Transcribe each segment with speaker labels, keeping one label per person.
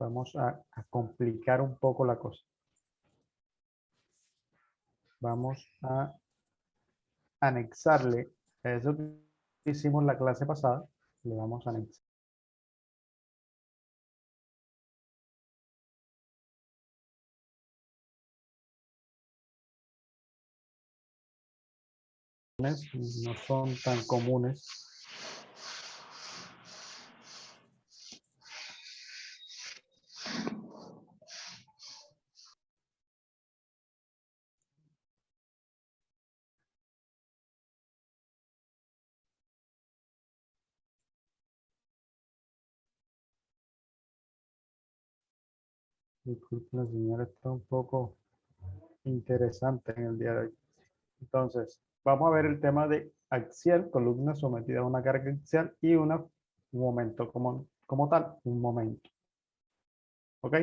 Speaker 1: Vamos a complicar un poco la cosa. Vamos a anexarle a eso que hicimos la clase pasada. Le vamos a anexar. No son tan comunes. Disculpen, la señora está un poco interesante en el día de hoy. Entonces, vamos a ver el tema de axial, columna sometida a una carga axial y un momento como tal, un momento. ¿Ok?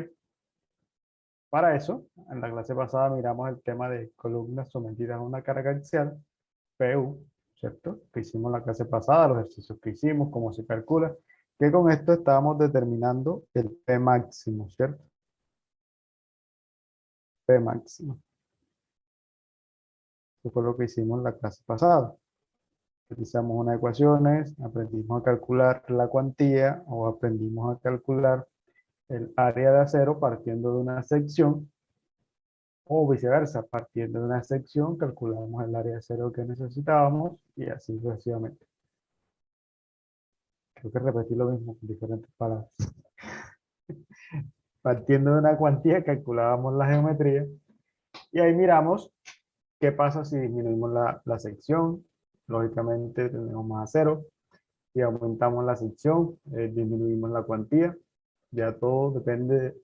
Speaker 1: Para eso, en la clase pasada miramos el tema de columnas sometidas a una carga axial, PU, ¿cierto? Que hicimos la clase pasada, los ejercicios que hicimos, cómo se calcula, que con esto estábamos determinando el P máximo, ¿cierto? P máximo. Eso fue lo que hicimos en la clase pasada. Utilizamos unas ecuaciones, aprendimos a calcular la cuantía o aprendimos a calcular el área de acero partiendo de una sección o viceversa, partiendo de una sección calculamos el área de acero que necesitábamos y así sucesivamente. Creo que repetí lo mismo con diferentes palabras. Partiendo de una cuantía calculábamos la geometría y ahí miramos qué pasa si disminuimos la sección. Lógicamente tenemos más acero. Si aumentamos la sección, disminuimos la cuantía. Ya todo depende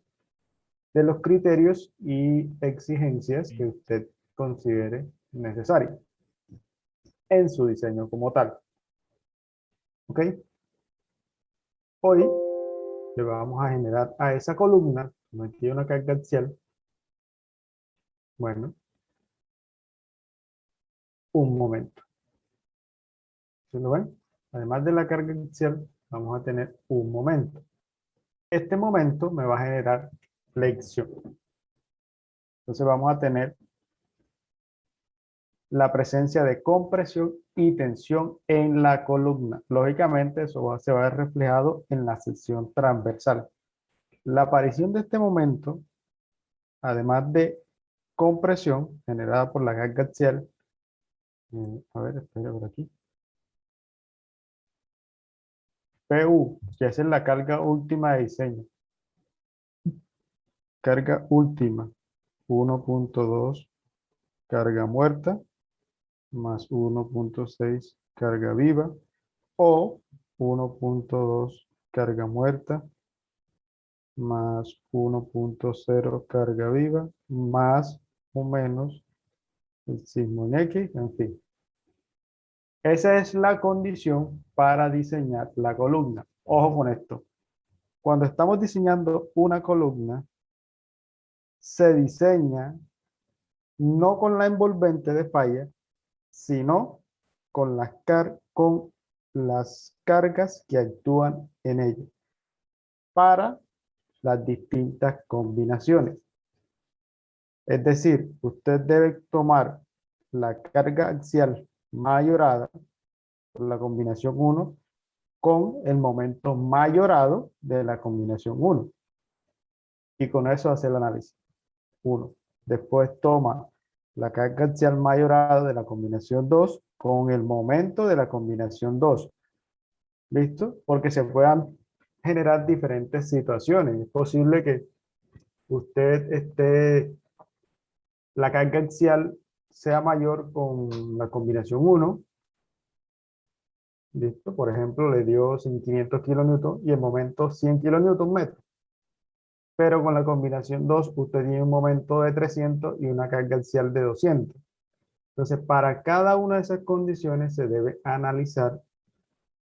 Speaker 1: de los criterios y exigencias que usted considere necesarios en su diseño como tal. ¿Ok? Hoy le vamos a generar a esa columna, metí una carga axial, bueno, un momento. ¿Sí lo ven? Además de la carga axial, vamos a tener un momento. Este momento me va a generar flexión. Entonces vamos a tener la presencia de compresión y tensión en la columna. Lógicamente eso se va a ver reflejado en la sección transversal. La aparición de este momento, además de compresión generada por la carga axial, a ver, espera por aquí. PU, que es la carga última de diseño. Carga última, 1.2 carga muerta, más 1.6 carga viva, o 1.2 carga muerta, más 1.0 carga viva, más o menos el signo en X, en fin. Esa es la condición para diseñar la columna. Ojo con esto. Cuando estamos diseñando una columna, se diseña no con la envolvente de falla, sino con con las cargas que actúan en ella para las distintas combinaciones. Es decir, usted debe tomar la carga axial mayorada por la combinación 1 con el momento mayorado de la combinación 1. Y con eso hace el análisis. 1. Después toma la carga axial mayorada de la combinación 2 con el momento de la combinación 2. ¿Listo? Porque se puedan generar diferentes situaciones. Es posible que usted la carga axial sea mayor con la combinación 1. ¿Listo? Por ejemplo, le dio 500 kilonewton y el momento 100 kilonewton metros. Pero con la combinación 2 usted tiene un momento de 300 y una carga axial de 200. Entonces, para cada una de esas condiciones se debe analizar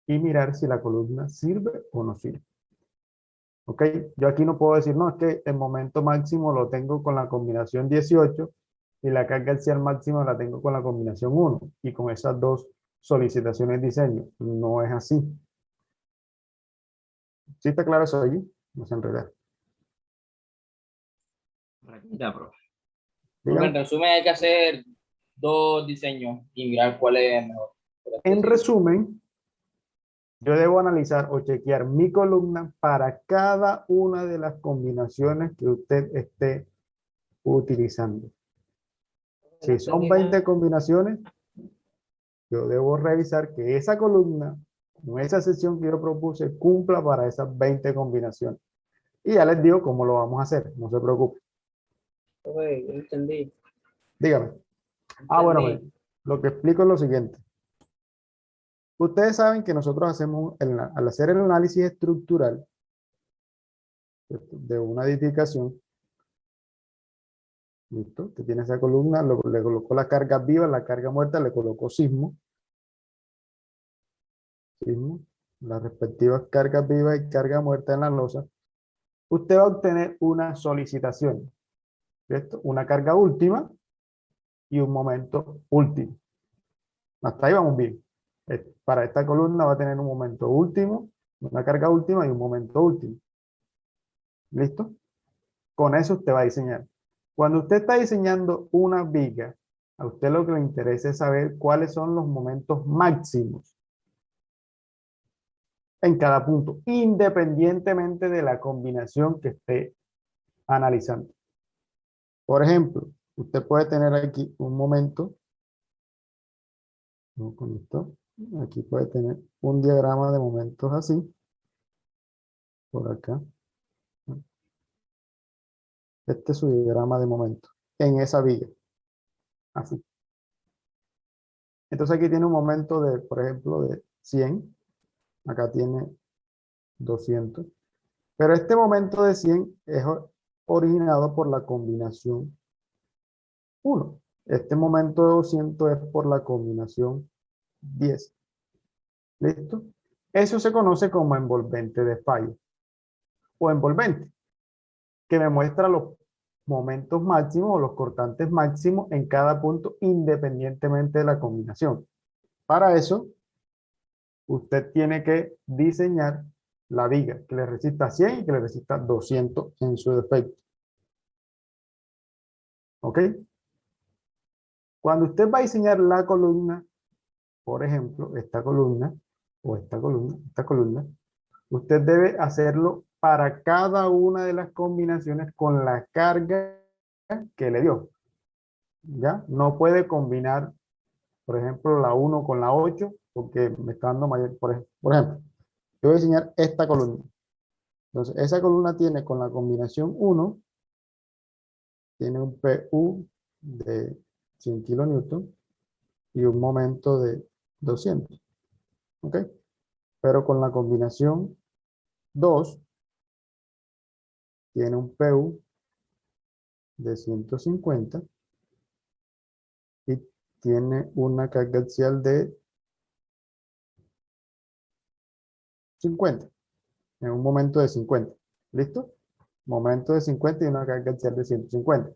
Speaker 1: y mirar si la columna sirve o no sirve. ¿Ok? Yo aquí no puedo decir, no, es que el momento máximo lo tengo con la combinación 18 y la carga axial máxima la tengo con la combinación 1 y con esas dos solicitaciones de diseño. No es así. ¿Sí está claro eso allí? No se enreda.
Speaker 2: Pregunta, profe.
Speaker 1: Dígame.
Speaker 2: En resumen, hay que hacer dos diseños y mirar cuál es mejor.
Speaker 1: En resumen, yo debo analizar o chequear mi columna para cada una de las combinaciones que usted esté utilizando. Si son 20 combinaciones, yo debo revisar que esa columna, con esa sección que yo propuse, cumpla para esas 20 combinaciones. Y ya les digo cómo lo vamos a hacer, no se preocupe.
Speaker 3: Oye, yo entendí.
Speaker 1: Dígame. Bueno, miren, lo que explico es lo siguiente. Ustedes saben que nosotros hacemos, al hacer el análisis estructural de una edificación, ¿listo? Usted tiene esa columna, le colocó la carga viva, la carga muerta, le colocó sismo, las respectivas cargas vivas y carga muerta en la losa. Usted va a obtener una solicitación, ¿cierto? Una carga última y un momento último. Hasta ahí vamos bien. Para esta columna va a tener un momento último, una carga última y un momento último. ¿Listo? Con eso usted va a diseñar. Cuando usted está diseñando una viga, a usted lo que le interesa es saber cuáles son los momentos máximos en cada punto, independientemente de la combinación que esté analizando. Por ejemplo, usted puede tener aquí un momento, ¿no? Con esto, aquí puede tener un diagrama de momentos así, por acá. Este es su diagrama de momentos, en esa viga, así. Entonces aquí tiene un momento de, por ejemplo, de 100, acá tiene 200, pero este momento de 100 es originado por la combinación 1. Este momento de 200 es por la combinación 10. ¿Listo? Eso se conoce como envolvente de fallo o envolvente, que me muestra los momentos máximos o los cortantes máximos en cada punto independientemente de la combinación. Para eso, usted tiene que diseñar la viga que le resista 100 y que le resista 200 en su defecto. ¿Ok? Cuando usted va a diseñar la columna, por ejemplo, esta columna, o esta columna, usted debe hacerlo para cada una de las combinaciones con la carga que le dio. ¿Ya? No puede combinar, por ejemplo, la 1 con la 8, porque me está dando mayor. Por ejemplo, yo voy a diseñar esta columna. Entonces, esa columna tiene con la combinación 1, tiene un PU de 100 kilonewton y un momento de 200. ¿Ok? Pero con la combinación 2, tiene un PU de 150 y tiene una carga axial de 50, en un momento de 50. ¿Listo? Momento de 50 y una carga axial de 150.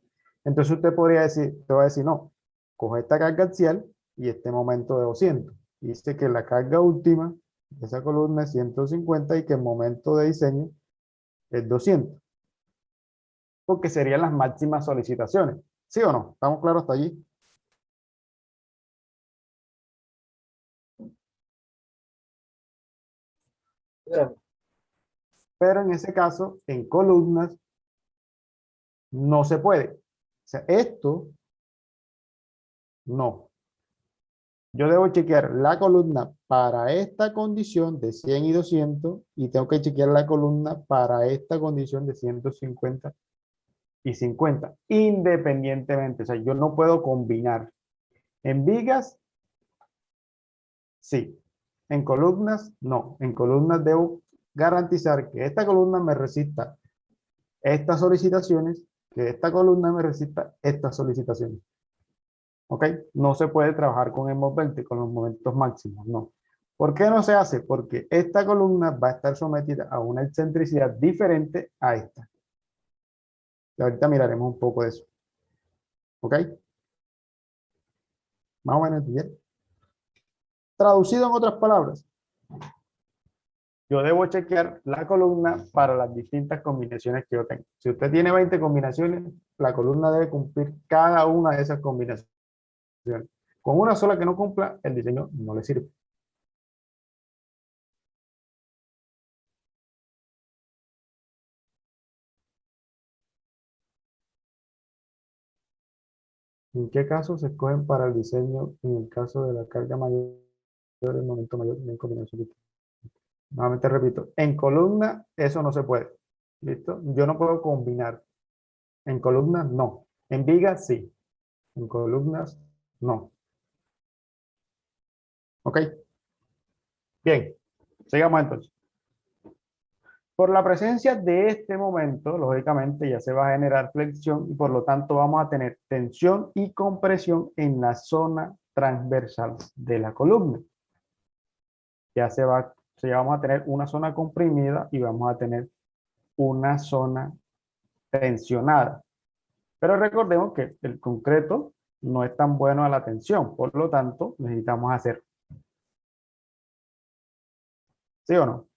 Speaker 1: Entonces usted podría decir, te va a decir, no, coge esta carga axial y este momento de 200. Y dice que la carga última de esa columna es 150 y que el momento de diseño es 200. Porque serían las máximas solicitaciones. ¿Sí o no? ¿Estamos claros hasta allí? Pero en ese caso, en columnas, no se puede. O sea, esto, no. Yo debo chequear la columna para esta condición de 100 y 200 y tengo que chequear la columna para esta condición de 150 y 50, independientemente. O sea, yo no puedo combinar. En vigas, sí. En columnas, no. En columnas debo garantizar que esta columna me resista estas solicitaciones, que esta columna me resista estas solicitaciones. ¿Ok? No se puede trabajar con envolvente, con los momentos máximos, no. ¿Por qué no se hace? Porque esta columna va a estar sometida a una excentricidad diferente a esta. Y ahorita miraremos un poco de eso. ¿Ok? Más o menos bien. Traducido en otras palabras, yo debo chequear la columna para las distintas combinaciones que yo tengo. Si usted tiene 20 combinaciones, la columna debe cumplir cada una de esas combinaciones. Con una sola que no cumpla, el diseño no le sirve. ¿En qué casos se escogen para el diseño en el caso de la carga mayor, el momento mayor en combinación? Nuevamente repito, en columna eso no se puede. ¿Listo? Yo no puedo combinar. En columnas no. En vigas sí. En columnas no. ¿Ok? Bien. Sigamos entonces. Por la presencia de este momento, lógicamente ya se va a generar flexión y por lo tanto vamos a tener tensión y compresión en la zona transversal de la columna. Ya vamos a tener una zona comprimida y vamos a tener una zona tensionada. Pero recordemos que el concreto no es tan bueno a la tensión, por lo tanto necesitamos hacer. ¿Sí o no?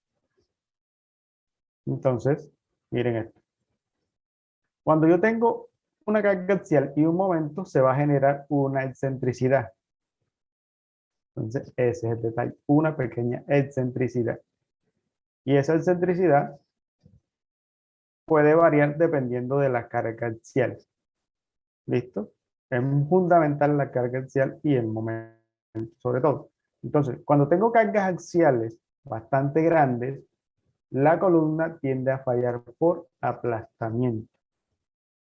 Speaker 1: Entonces, miren esto. Cuando yo tengo una carga axial y un momento, se va a generar una excentricidad. Entonces, ese es el detalle, una pequeña excentricidad. Y esa excentricidad puede variar dependiendo de la carga axial. ¿Listo? Es fundamental la carga axial y el momento, sobre todo. Entonces, cuando tengo cargas axiales bastante grandes, la columna tiende a fallar por aplastamiento.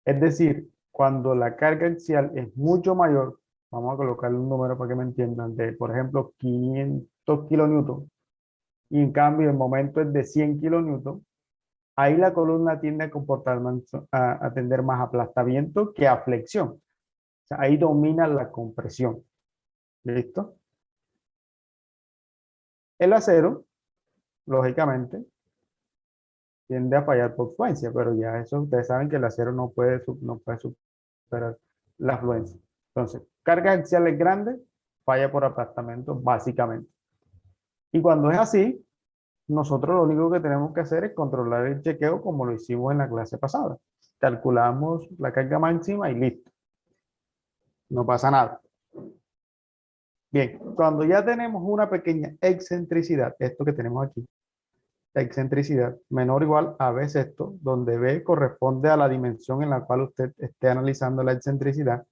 Speaker 1: Es decir, cuando la carga axial es mucho mayor, vamos a colocarle un número para que me entiendan, de por ejemplo 500 kilonewton, y en cambio el momento es de 100 kilonewton, ahí la columna tiende a a tender más a aplastamiento que a flexión. O sea, ahí domina la compresión. ¿Listo? El acero, lógicamente, tiende a fallar por fluencia, pero ya eso ustedes saben que el acero no puede superar la fluencia. Entonces, cargas axiales grandes, falla por aplastamiento básicamente. Y cuando es así, nosotros lo único que tenemos que hacer es controlar el chequeo como lo hicimos en la clase pasada. Calculamos la carga máxima y listo. No pasa nada. Bien, cuando ya tenemos una pequeña excentricidad, esto que tenemos aquí, la excentricidad menor o igual a B sexto, donde B corresponde a la dimensión en la cual usted esté analizando la excentricidad.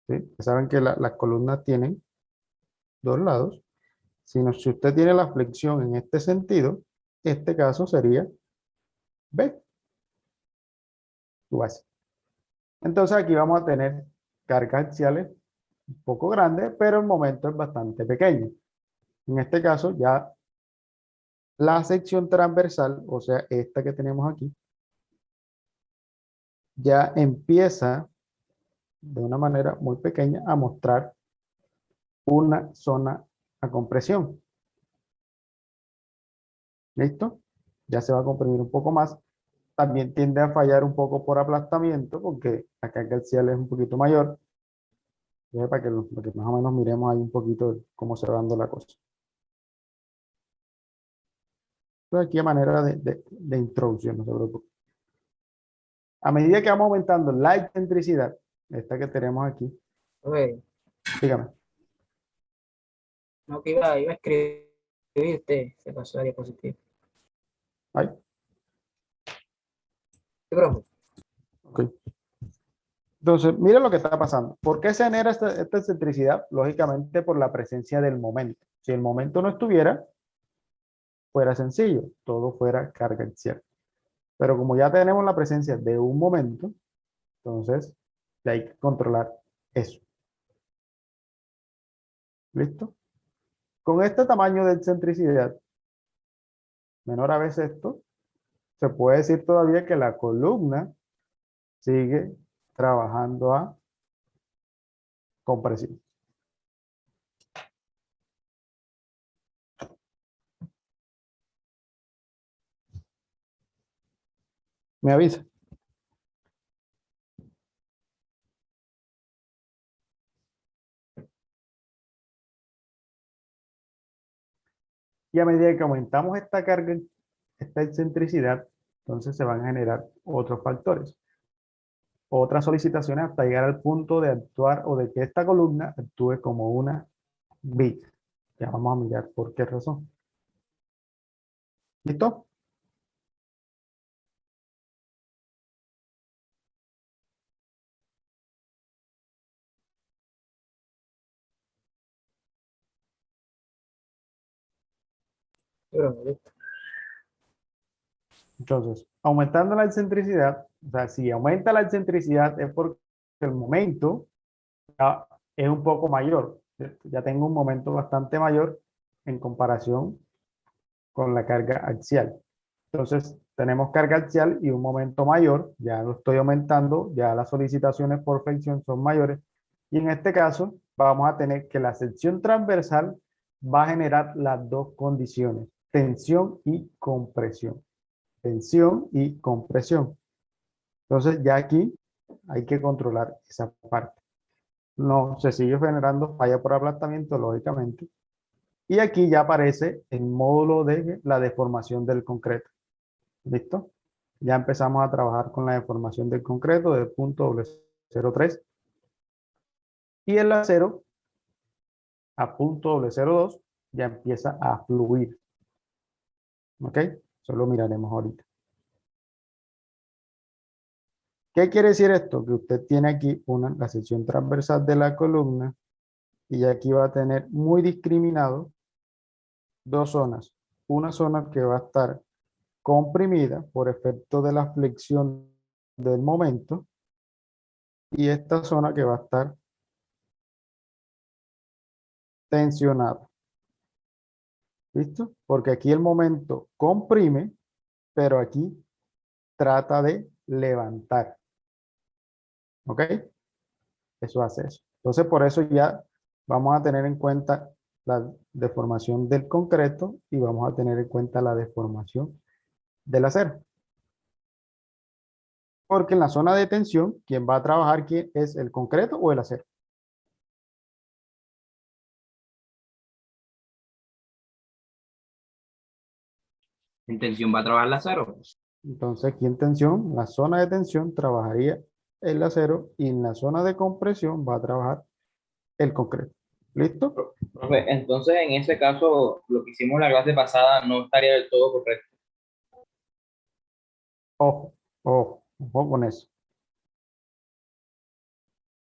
Speaker 1: ¿Sí? Saben que las columnas tienen dos lados. Si usted tiene la flexión en este sentido, este caso sería B, su base. Entonces aquí vamos a tener cargas axiales un poco grandes, pero el momento es bastante pequeño. En este caso ya la sección transversal, o sea, esta que tenemos aquí, ya empieza de una manera muy pequeña a mostrar una zona a compresión. ¿Listo? Ya se va a comprimir un poco más. También tiende a fallar un poco por aplastamiento porque la carga axial es un poquito mayor. Para que más o menos miremos ahí un poquito cómo se va dando la cosa. Entonces aquí a manera de introducción, no se preocupe. A medida que vamos aumentando la excentricidad, esta que tenemos aquí,
Speaker 3: Ok,
Speaker 1: dígame.
Speaker 3: no, que iba a escribir usted, se pasó a diapositiva.
Speaker 1: Ahí,
Speaker 3: Sí, profe.
Speaker 1: ok. Entonces, mira lo que está pasando. ¿Por qué se genera esta excentricidad? Lógicamente por la presencia del momento. Si el momento no estuviera, fuera sencillo, todo fuera carga axial. Pero como ya tenemos la presencia de un momento, entonces ya hay que controlar eso. ¿Listo? Con este tamaño de excentricidad, menor a veces esto, se puede decir todavía que la columna sigue trabajando a compresión. Me avisa. Y a medida que aumentamos esta carga, esta excentricidad, entonces se van a generar otros factores, otras solicitaciones hasta llegar al punto de actuar o de que esta columna actúe como una viga. Ya vamos a mirar por qué razón. ¿Listo?
Speaker 3: Pero, listo.
Speaker 1: Entonces, aumentando la excentricidad, o sea, si aumenta la excentricidad es porque el momento ya es un poco mayor, ¿cierto? Ya tengo un momento bastante mayor en comparación con la carga axial. Entonces, tenemos carga axial y un momento mayor, ya lo estoy aumentando, ya las solicitaciones por flexión son mayores. Y en este caso, vamos a tener que la sección transversal va a generar las dos condiciones, tensión y compresión. Tensión y compresión. Entonces, ya aquí hay que controlar esa parte. No se sigue generando falla por aplastamiento, lógicamente. Y aquí ya aparece el módulo de la deformación del concreto. ¿Listo? Ya empezamos a trabajar con la deformación del concreto del punto W03. Y el acero a punto W02 ya empieza a fluir. ¿Ok? Eso lo miraremos ahorita. ¿Qué quiere decir esto? Que usted tiene aquí la sección transversal de la columna y aquí va a tener muy discriminado dos zonas. Una zona que va a estar comprimida por efecto de la flexión del momento y esta zona que va a estar tensionada. ¿Listo? Porque aquí el momento comprime, pero aquí trata de levantar. ¿Ok? Eso hace eso. Entonces, por eso ya vamos a tener en cuenta la deformación del concreto y vamos a tener en cuenta la deformación del acero. Porque en la zona de tensión, ¿quién va a trabajar quién es el concreto o el acero?
Speaker 2: En tensión va a trabajar la acero.
Speaker 1: Entonces, aquí en tensión, la zona de tensión trabajaría el acero y en la zona de compresión va a trabajar el concreto. ¿Listo?
Speaker 2: Profe, entonces, en ese caso, lo que hicimos en la clase pasada no estaría del todo correcto.
Speaker 1: Ojo, ojo, ojo con eso.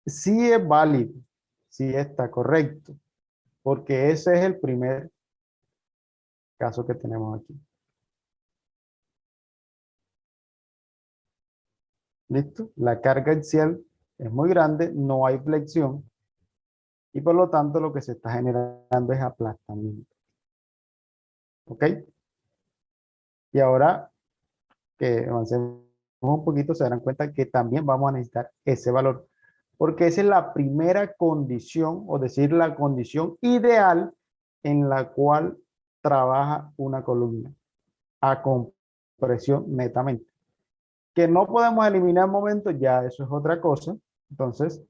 Speaker 1: Sí es válido, sí está correcto, porque ese es el primer caso que tenemos aquí. ¿Listo? La carga axial es muy grande, no hay flexión y por lo tanto lo que se está generando es aplastamiento. ¿Ok? Y ahora que avancemos un poquito se darán cuenta que también vamos a necesitar ese valor, porque esa es la primera condición, o decir la condición ideal en la cual trabaja una columna a compresión netamente. Que no podemos eliminar momentos, ya eso es otra cosa. Entonces,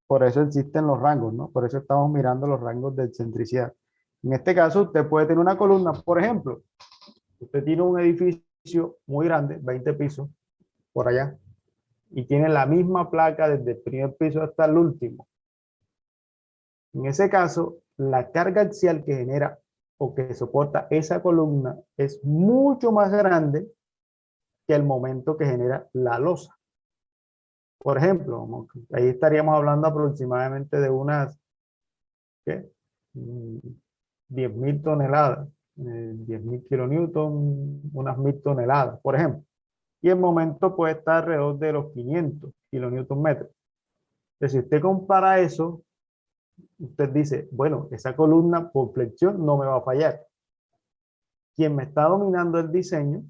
Speaker 1: por eso existen los rangos, ¿no? Por eso estamos mirando los rangos de excentricidad. En este caso, usted puede tener una columna, por ejemplo, usted tiene un edificio muy grande, 20 pisos, por allá, y tiene la misma placa desde el primer piso hasta el último. En ese caso, la carga axial que genera o que soporta esa columna es mucho más grande que el momento que genera la losa. Por ejemplo, ahí estaríamos hablando aproximadamente de unas, ¿qué? 10.000 toneladas, 10.000 kilonewton, unas 1.000 toneladas, por ejemplo. Y el momento puede estar alrededor de los 500 kilonewton metros. Entonces, si usted compara eso, usted dice, bueno, esa columna por flexión no me va a fallar. Quien me está dominando el diseño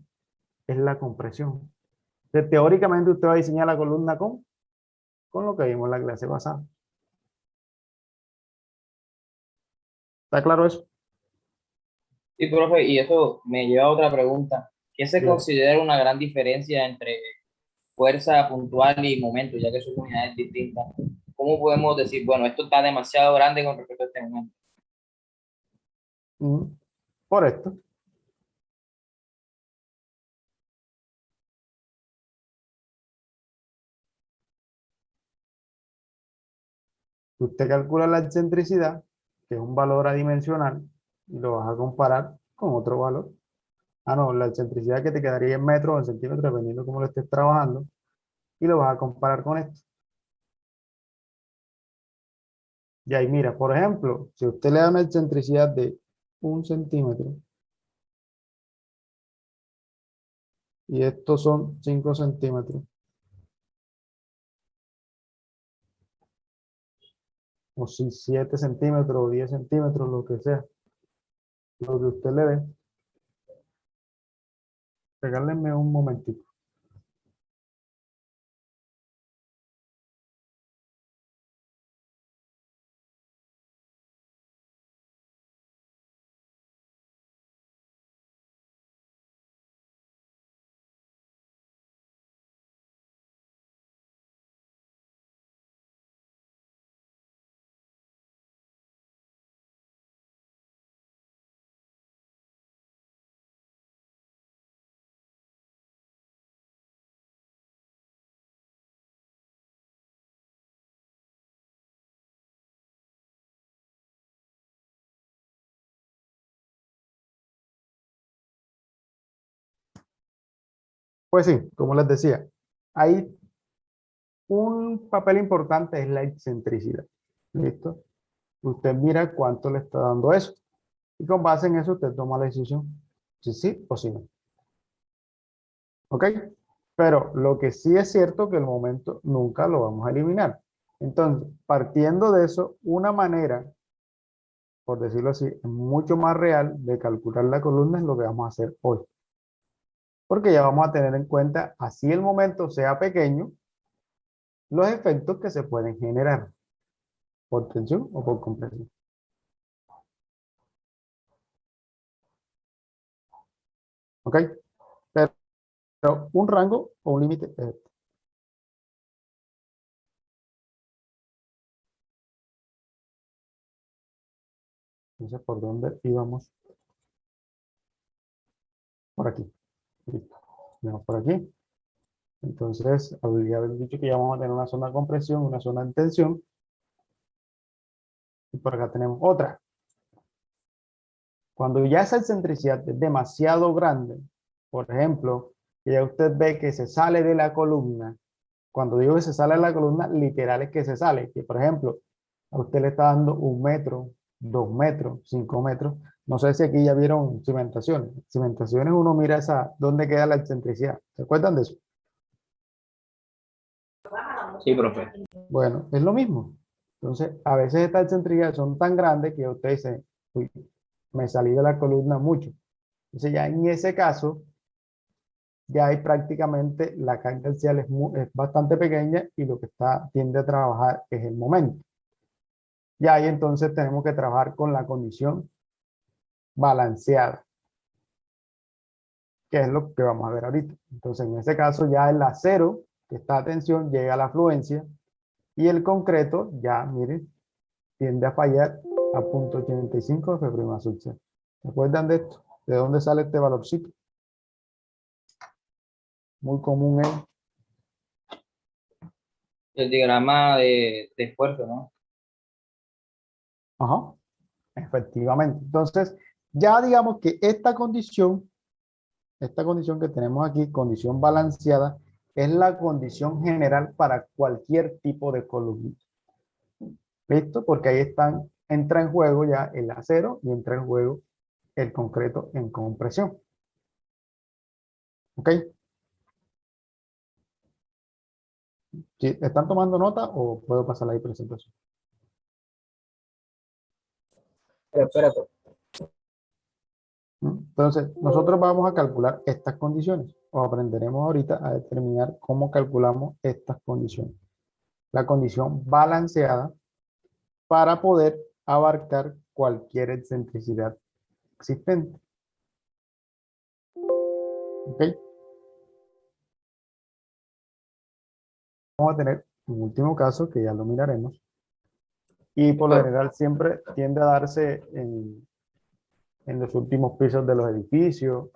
Speaker 1: es la compresión. Entonces, teóricamente usted va a diseñar la columna con lo que vimos en la clase pasada. ¿Está claro eso?
Speaker 2: Sí, profe, y eso me lleva a otra pregunta. ¿Qué se
Speaker 1: Bien.
Speaker 2: considera una gran diferencia entre fuerza puntual y momento, ya que son unidades distintas? ¿Cómo podemos decir, bueno, esto está demasiado grande con respecto a este momento?
Speaker 1: por esto. Usted calcula la excentricidad, que es un valor adimensional, y lo vas a comparar con otro valor. Ah, no, la excentricidad que te quedaría en metros o en centímetros, dependiendo cómo lo estés trabajando, y lo vas a comparar con esto. Y ahí mira, por ejemplo, si usted le da una excentricidad de 1 centímetro, y estos son 5 centímetros, o si 7 centímetros o 10 centímetros, lo que sea, lo que usted le dé, regálenme un momentito. Pues sí, como les decía, hay un papel importante es la excentricidad. ¿Listo? Usted mira cuánto le está dando eso. Y con base en eso usted toma la decisión si sí o si no. ¿Ok? Pero lo que sí es cierto que el momento nunca lo vamos a eliminar. Entonces, partiendo de eso, una manera, por decirlo así, mucho más real de calcular la columna es lo que vamos a hacer hoy. Porque ya vamos a tener en cuenta, así el momento sea pequeño, los efectos que se pueden generar por tensión o por compresión. ¿Ok? Pero un rango o un límite es este. Entonces, ¿por dónde íbamos? Por aquí. Listo. Vamos por aquí. Entonces, habría dicho que ya vamos a tener una zona de compresión, una zona de tensión. Y por acá tenemos otra. Cuando ya esa excentricidad es demasiado grande, por ejemplo, que ya usted ve que se sale de la columna. Cuando digo que se sale de la columna, literal es que se sale. Que, por ejemplo, a usted le está dando 1 metro, 2 metros, 5 metros. No sé si aquí ya vieron cimentaciones. Cimentaciones uno mira esa, dónde queda la excentricidad. ¿Se acuerdan de eso?
Speaker 2: Sí, profe.
Speaker 1: Bueno, es lo mismo. Entonces, a veces estas excentricidades son tan grandes que usted dice, uy, me salí de la columna mucho. Entonces, ya en ese caso, ya hay prácticamente la carga axial es bastante pequeña y lo que tiende a trabajar es el momento. Y ahí entonces tenemos que trabajar con la condición balanceada, que es lo que vamos a ver ahorita. Entonces, en ese caso, ya el acero, que está a tensión, llega a la fluencia y el concreto, ya, miren, tiende a fallar a 0.85 de F' sub C. ¿Se acuerdan de esto? ¿De dónde sale este valorcito? Muy común es.
Speaker 2: El diagrama de esfuerzo, ¿no?
Speaker 1: Ajá, efectivamente. Entonces, ya digamos que esta condición que tenemos aquí, condición balanceada, es la condición general para cualquier tipo de columna. ¿Listo? Porque ahí entra en juego ya el acero y entra en juego el concreto en compresión. ¿Ok? ¿Sí? ¿Están tomando nota o puedo pasar la presentación?
Speaker 3: Pero espérate,
Speaker 1: Entonces, nosotros vamos a calcular estas condiciones o aprenderemos ahorita a determinar cómo calculamos estas condiciones. La condición balanceada para poder abarcar cualquier excentricidad existente. ¿Ok? Vamos a tener un último caso que ya lo miraremos y por lo general siempre tiende a darse en los últimos pisos de los edificios,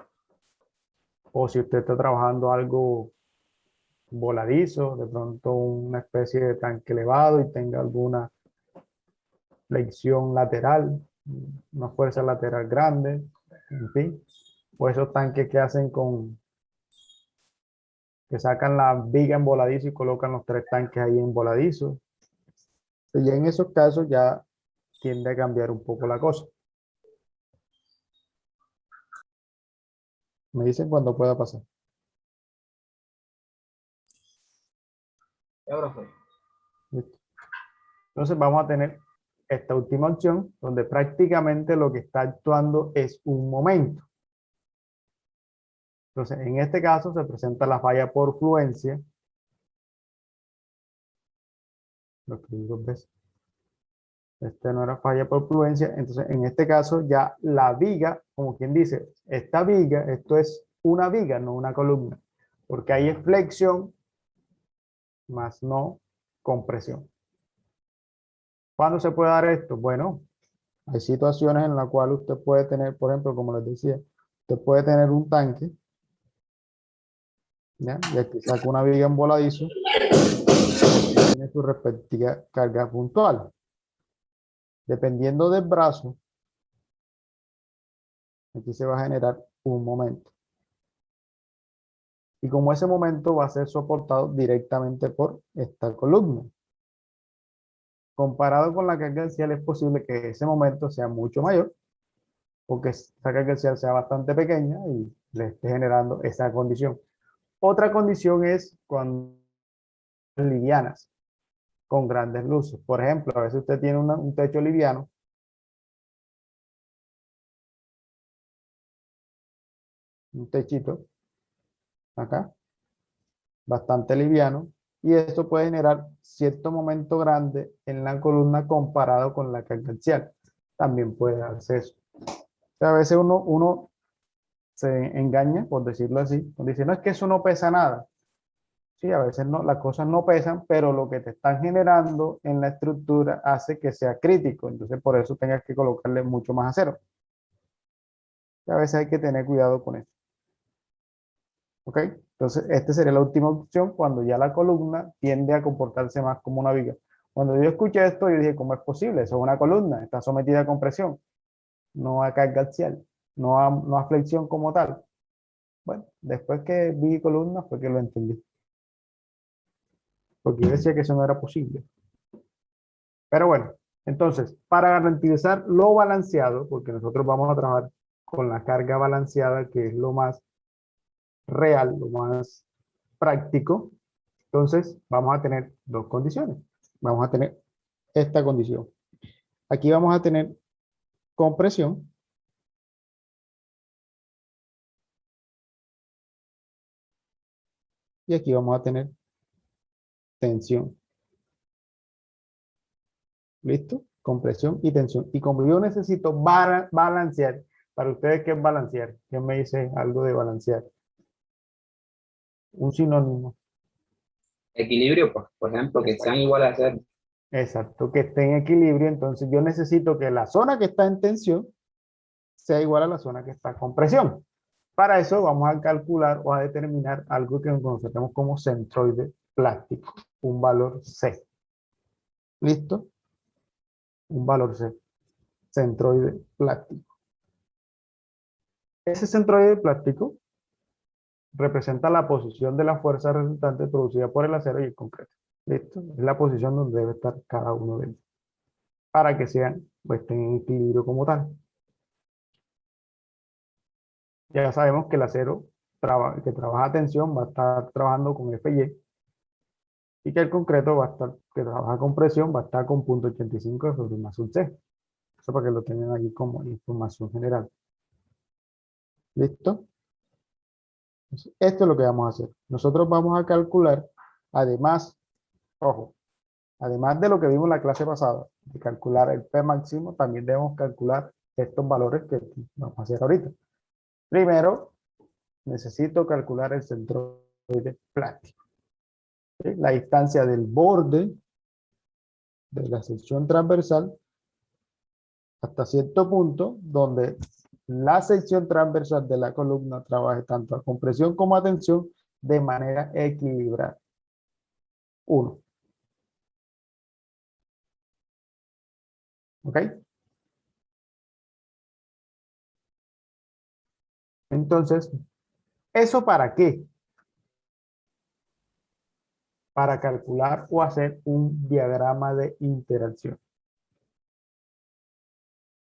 Speaker 1: o si usted está trabajando algo voladizo, de pronto una especie de tanque elevado y tenga alguna flexión lateral, una fuerza lateral grande, en fin, o esos tanques que hacen que sacan la viga en voladizo y colocan los 3 tanques ahí en voladizo. Y en esos casos ya tiende a cambiar un poco la cosa. Me dicen cuándo pueda pasar.
Speaker 3: Ya, profe.
Speaker 1: ¿Listo? Entonces vamos a tener esta última opción donde prácticamente lo que está actuando es un momento. Entonces, en este caso se presenta la falla por fluencia. Lo escribí 2 veces. Este no era falla por fluencia. Entonces, en este caso ya la viga, como quien dice, esta viga, esto es una viga, no una columna. Porque ahí es flexión más no compresión. ¿Cuándo se puede dar esto? Bueno, hay situaciones en las cuales usted puede tener, por ejemplo, como les decía, usted puede tener un tanque, ¿ya? Y aquí saca una viga en voladizo, tiene su respectiva carga puntual. Dependiendo del brazo, aquí se va a generar un momento. Y como ese momento va a ser soportado directamente por esta columna. Comparado con la carga axial, es posible que ese momento sea mucho mayor, porque esa carga axial sea bastante pequeña y le esté generando esa condición. Otra condición es cuando livianas, con grandes luces. Por ejemplo, a veces usted tiene un techo liviano, un techito, acá, bastante liviano, y esto puede generar cierto momento grande en la columna comparado con la carga axial. También puede darse eso. O sea, a veces uno se engaña, por decirlo así, cuando dice, no, es que eso no pesa nada. Sí, a veces no, las cosas no pesan, pero lo que te están generando en la estructura hace que sea crítico. Entonces, por eso tengas que colocarle mucho más acero. Y a veces hay que tener cuidado con eso. ¿Ok? Entonces, esta sería la última opción cuando ya la columna tiende a comportarse más como una viga. Cuando yo escuché esto, yo dije, ¿cómo es posible? Eso es una columna, está sometida a compresión, no a carga axial, no a flexión como tal. Bueno, después que vi columna fue que lo entendí. Porque yo decía que eso no era posible. Pero bueno, entonces, para garantizar lo balanceado, porque nosotros vamos a trabajar con la carga balanceada, que es lo más real, lo más práctico, entonces vamos a tener 2 condiciones. Vamos a tener esta condición. Aquí vamos a tener compresión. Y aquí vamos a tener tensión. ¿Listo? Compresión y tensión. Y como yo necesito balancear, para ustedes, ¿qué es balancear? ¿Quién me dice algo de balancear? Un sinónimo.
Speaker 2: Equilibrio, pues, por ejemplo, que sean iguales a cero.
Speaker 1: Exacto, que esté en equilibrio. Entonces yo necesito que la zona que está en tensión sea igual a la zona que está con presión. Para eso vamos a calcular o a determinar algo que conocemos como centroide plástico, un valor C. ¿Listo? Un valor C, centroide plástico. Ese centroide plástico representa la posición de la fuerza resultante producida por el acero y el concreto. ¿Listo? Es la posición donde debe estar cada uno de ellos, para que sean, pues, estén en equilibrio como tal. Ya sabemos que el acero que trabaja a tensión va a estar trabajando con FY y que el concreto va a estar, que trabaja con presión, va a estar con 0.85 de sobre más un C. Eso para que lo tengan aquí como información general. ¿Listo? Entonces, esto es lo que vamos a hacer. Nosotros vamos a calcular, además, ojo, además de lo que vimos en la clase pasada, de calcular el P máximo, también debemos calcular estos valores que vamos a hacer ahorita. Primero, necesito calcular el centroide plástico. ¿Sí? La distancia del borde de la sección transversal hasta cierto punto donde la sección transversal de la columna trabaje tanto a compresión como a tensión de manera equilibrada. 1. ¿Ok? Entonces, ¿eso para qué? Para calcular o hacer un diagrama de interacción.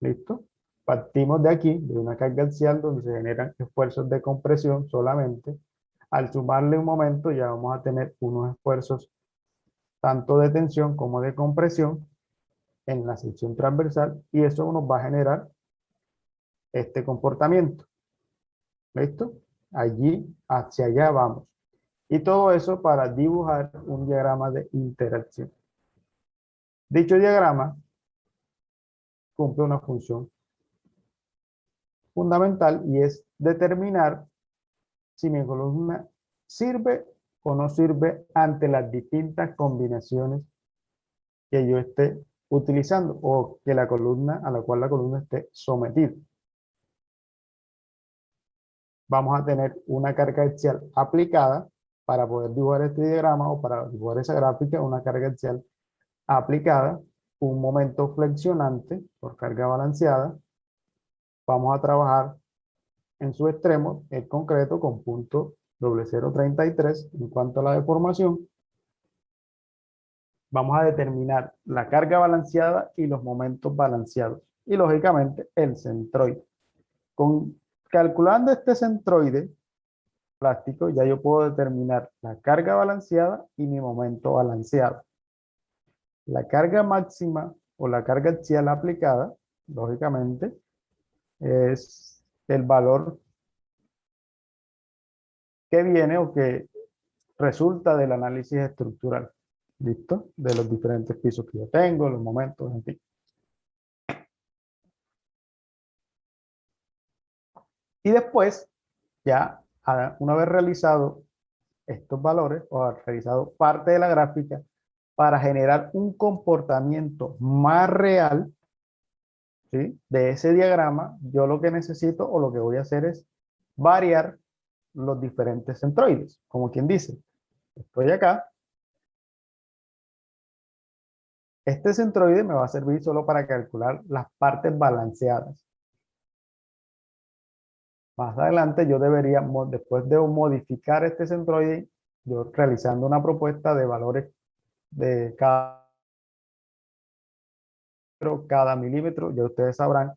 Speaker 1: ¿Listo? Partimos de aquí, de una carga axial donde se generan esfuerzos de compresión solamente. Al sumarle un momento ya vamos a tener unos esfuerzos tanto de tensión como de compresión en la sección transversal y eso nos va a generar este comportamiento. ¿Listo? Allí, hacia allá vamos. Y todo eso para dibujar un diagrama de interacción. Dicho diagrama cumple una función fundamental y es determinar si mi columna sirve o no sirve ante las distintas combinaciones que yo esté utilizando o que la columna a la cual la columna esté sometida. Vamos a tener una carga axial aplicada para poder dibujar este diagrama o para dibujar esa gráfica, una carga axial aplicada, un momento flexionante por carga balanceada. Vamos a trabajar en su extremo, el concreto, con punto 0.033 en cuanto a la deformación. Vamos a determinar la carga balanceada y los momentos balanceados. Y lógicamente el centroide. Calculando este centroide plástico, ya yo puedo determinar la carga balanceada y mi momento balanceado. La carga máxima o la carga axial aplicada, lógicamente, es el valor que viene o que resulta del análisis estructural. ¿Listo? De los diferentes pisos que yo tengo, los momentos, en fin. Y después, ya una vez realizado estos valores o realizado parte de la gráfica, para generar un comportamiento más real, ¿sí?, de ese diagrama, yo lo que necesito o lo que voy a hacer es variar los diferentes centroides. Como quien dice, estoy acá. Este centroide me va a servir solo para calcular las partes balanceadas. Más adelante yo debería, después de modificar este centroide, yo realizando una propuesta de valores de cada milímetro, ya ustedes sabrán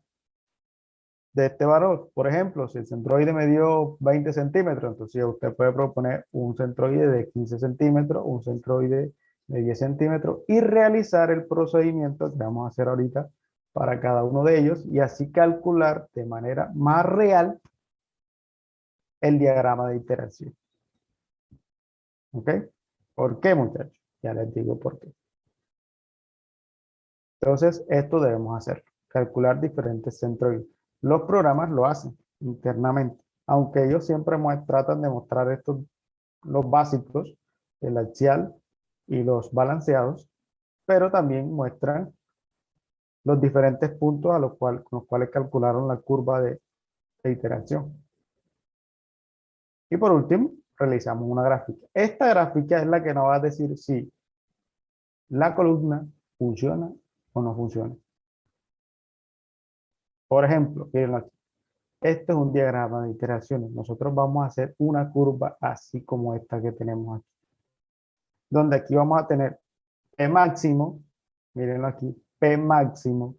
Speaker 1: de este valor. Por ejemplo, si el centroide me dio 20 centímetros, entonces usted puede proponer un centroide de 15 centímetros, un centroide de 10 centímetros y realizar el procedimiento que vamos a hacer ahorita para cada uno de ellos y así calcular de manera más real el diagrama de interacción. ¿Ok? ¿Por qué, muchachos? Ya les digo por qué. Entonces, esto debemos hacer, calcular diferentes centroides. Los programas lo hacen internamente, aunque ellos siempre tratan de mostrar estos, los básicos, el axial y los balanceados, pero también muestran los diferentes puntos con los cuales calcularon la curva de interacción. Y por último, realizamos una gráfica. Esta gráfica es la que nos va a decir si la columna funciona o no funciona. Por ejemplo, miren aquí. Este es un diagrama de iteraciones. Nosotros vamos a hacer una curva así como esta que tenemos aquí. Donde aquí vamos a tener P máximo, mírenlo aquí, P máximo,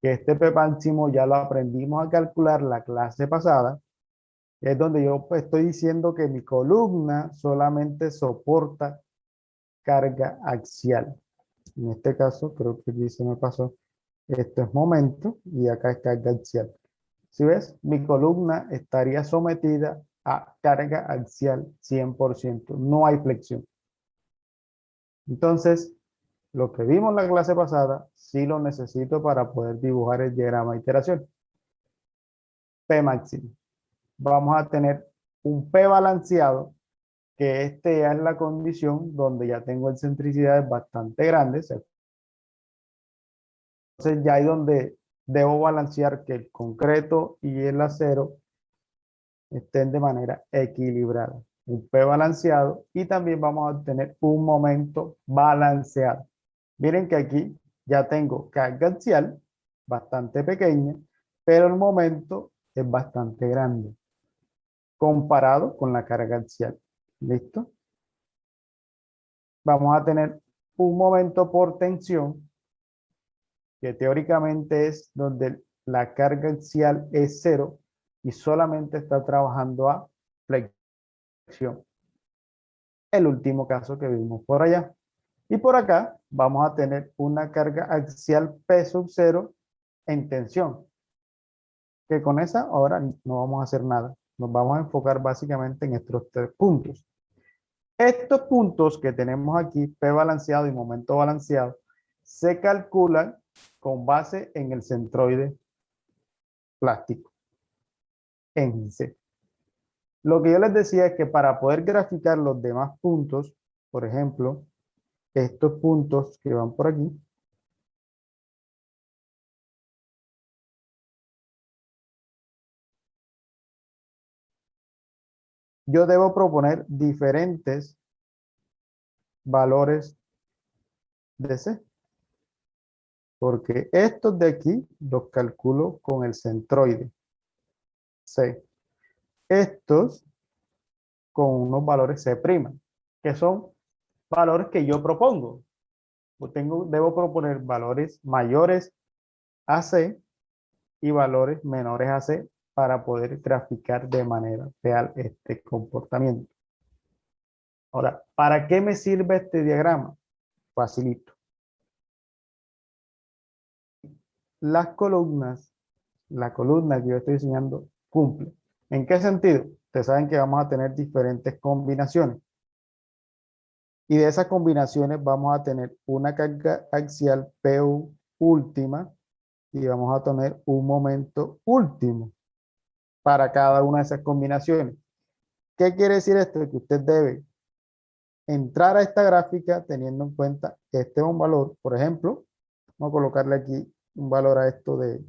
Speaker 1: que este P máximo ya lo aprendimos a calcular la clase pasada. Es donde yo pues, estoy diciendo que mi columna solamente soporta carga axial. En este caso, creo que aquí se me pasó. Esto es momento y acá es carga axial. Si ves, mi columna estaría sometida a carga axial 100%. No hay flexión. Entonces, lo que vimos en la clase pasada, sí lo necesito para poder dibujar el diagrama de iteración. P máximo. Vamos a tener un P balanceado, que este ya es la condición donde ya tengo excentricidades bastante grandes. Entonces ya hay donde debo balancear que el concreto y el acero estén de manera equilibrada. Un P balanceado y también vamos a obtener un momento balanceado. Miren que aquí ya tengo carga axial bastante pequeña, pero el momento es bastante grande comparado con la carga axial. ¿Listo? Vamos a tener un momento por tensión, que teóricamente es donde la carga axial es cero y solamente está trabajando a flexión. El último caso que vimos por allá. Y por acá vamos a tener una carga axial P sub 0 en tensión. Que con esa ahora no vamos a hacer nada. Nos vamos a enfocar básicamente en estos tres puntos. Estos puntos que tenemos aquí, P balanceado y momento balanceado, se calculan con base en el centroide plástico, en C. Lo que yo les decía es que para poder graficar los demás puntos, por ejemplo, estos puntos que van por aquí, yo debo proponer diferentes valores de C. Porque estos de aquí los calculo con el centroide C. Estos con unos valores C', que son valores que yo propongo. Debo proponer valores mayores a C y valores menores a C para poder graficar de manera real este comportamiento. Ahora, ¿para qué me sirve este diagrama? Facilito. Las columnas, la columna que yo estoy diseñando cumple. ¿En qué sentido? Ustedes saben que vamos a tener diferentes combinaciones. Y de esas combinaciones vamos a tener una carga axial PU última y vamos a tener un momento último para cada una de esas combinaciones. ¿Qué quiere decir esto? Que usted debe entrar a esta gráfica teniendo en cuenta que este es un valor, por ejemplo, vamos a colocarle aquí un valor a esto de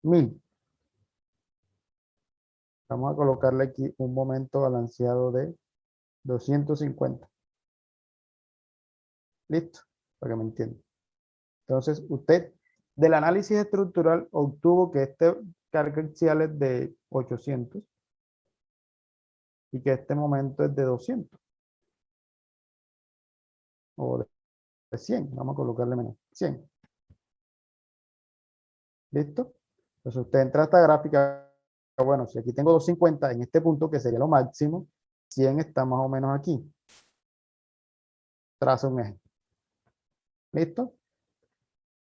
Speaker 1: 1000. Vamos a colocarle aquí un momento balanceado de 250. Listo, para que me entiendan. Entonces, usted del análisis estructural obtuvo que este carga axial es de 800 y que este momento es de 200 o de 100. Vamos a colocarle menos 100. ¿Listo? Entonces usted entra a esta gráfica. Bueno, si aquí tengo 250 en este punto, que sería lo máximo, 100 está más o menos aquí. Trazo un eje. ¿Listo?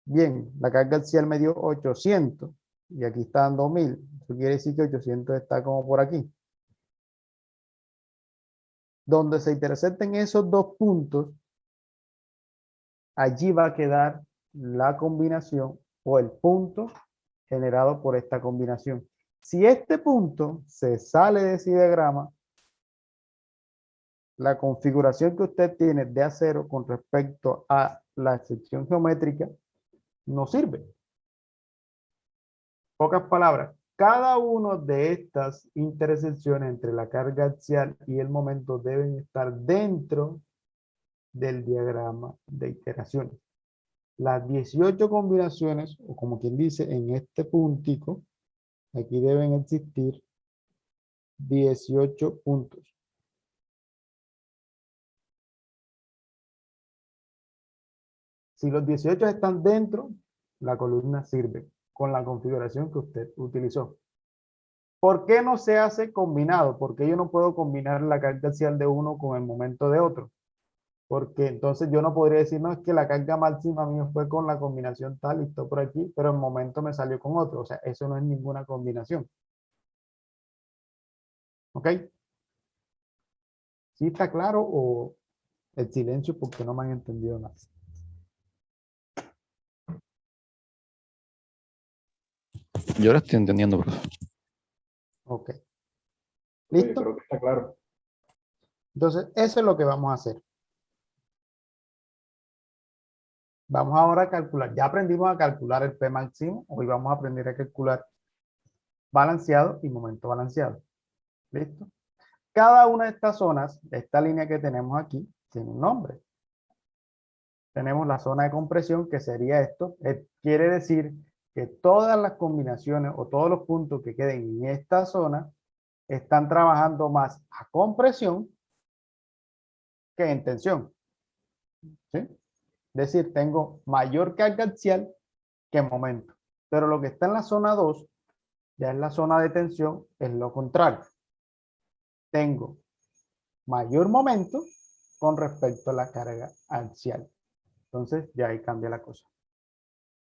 Speaker 1: Bien, la carga axial me dio 800 y aquí está dando 1000. Eso quiere decir que 800 está como por aquí. Donde se intersecten esos dos puntos, allí va a quedar la combinación o el punto generado por esta combinación. Si este punto se sale de ese diagrama, la configuración que usted tiene de acero con respecto a la sección geométrica no sirve. Pocas palabras, cada una de estas intersecciones entre la carga axial y el momento deben estar dentro del diagrama de iteraciones. Las 18 combinaciones, o como quien dice, en este puntico, aquí deben existir 18 puntos. Si los 18 están dentro, la columna sirve con la configuración que usted utilizó. ¿Por qué no se hace combinado? Porque yo no puedo combinar la carga axial de uno con el momento de otro. Porque entonces yo no podría decir, no, es que la carga máxima mío fue con la combinación tal y esto por aquí, pero el momento me salió con otro. O sea, eso no es ninguna combinación. ¿Ok? ¿Sí está claro o el silencio porque no me han entendido nada?
Speaker 4: Yo lo estoy entendiendo, profesor.
Speaker 1: Ok.
Speaker 5: Yo
Speaker 1: ¿Listo?
Speaker 5: creo que está claro.
Speaker 1: Entonces, eso es lo que vamos a hacer. Vamos ahora a calcular. Ya aprendimos a calcular el P máximo. Hoy vamos a aprender a calcular balanceado y momento balanceado. ¿Listo? Cada una de estas zonas, esta línea que tenemos aquí, tiene un nombre. Tenemos la zona de compresión, que sería esto. Quiere decir que todas las combinaciones o todos los puntos que queden en esta zona están trabajando más a compresión que en tensión. ¿Sí? Es decir, tengo mayor carga axial que momento. Pero lo que está en la zona 2, ya en la zona de tensión, es lo contrario. Tengo mayor momento con respecto a la carga axial. Entonces, ya ahí cambia la cosa.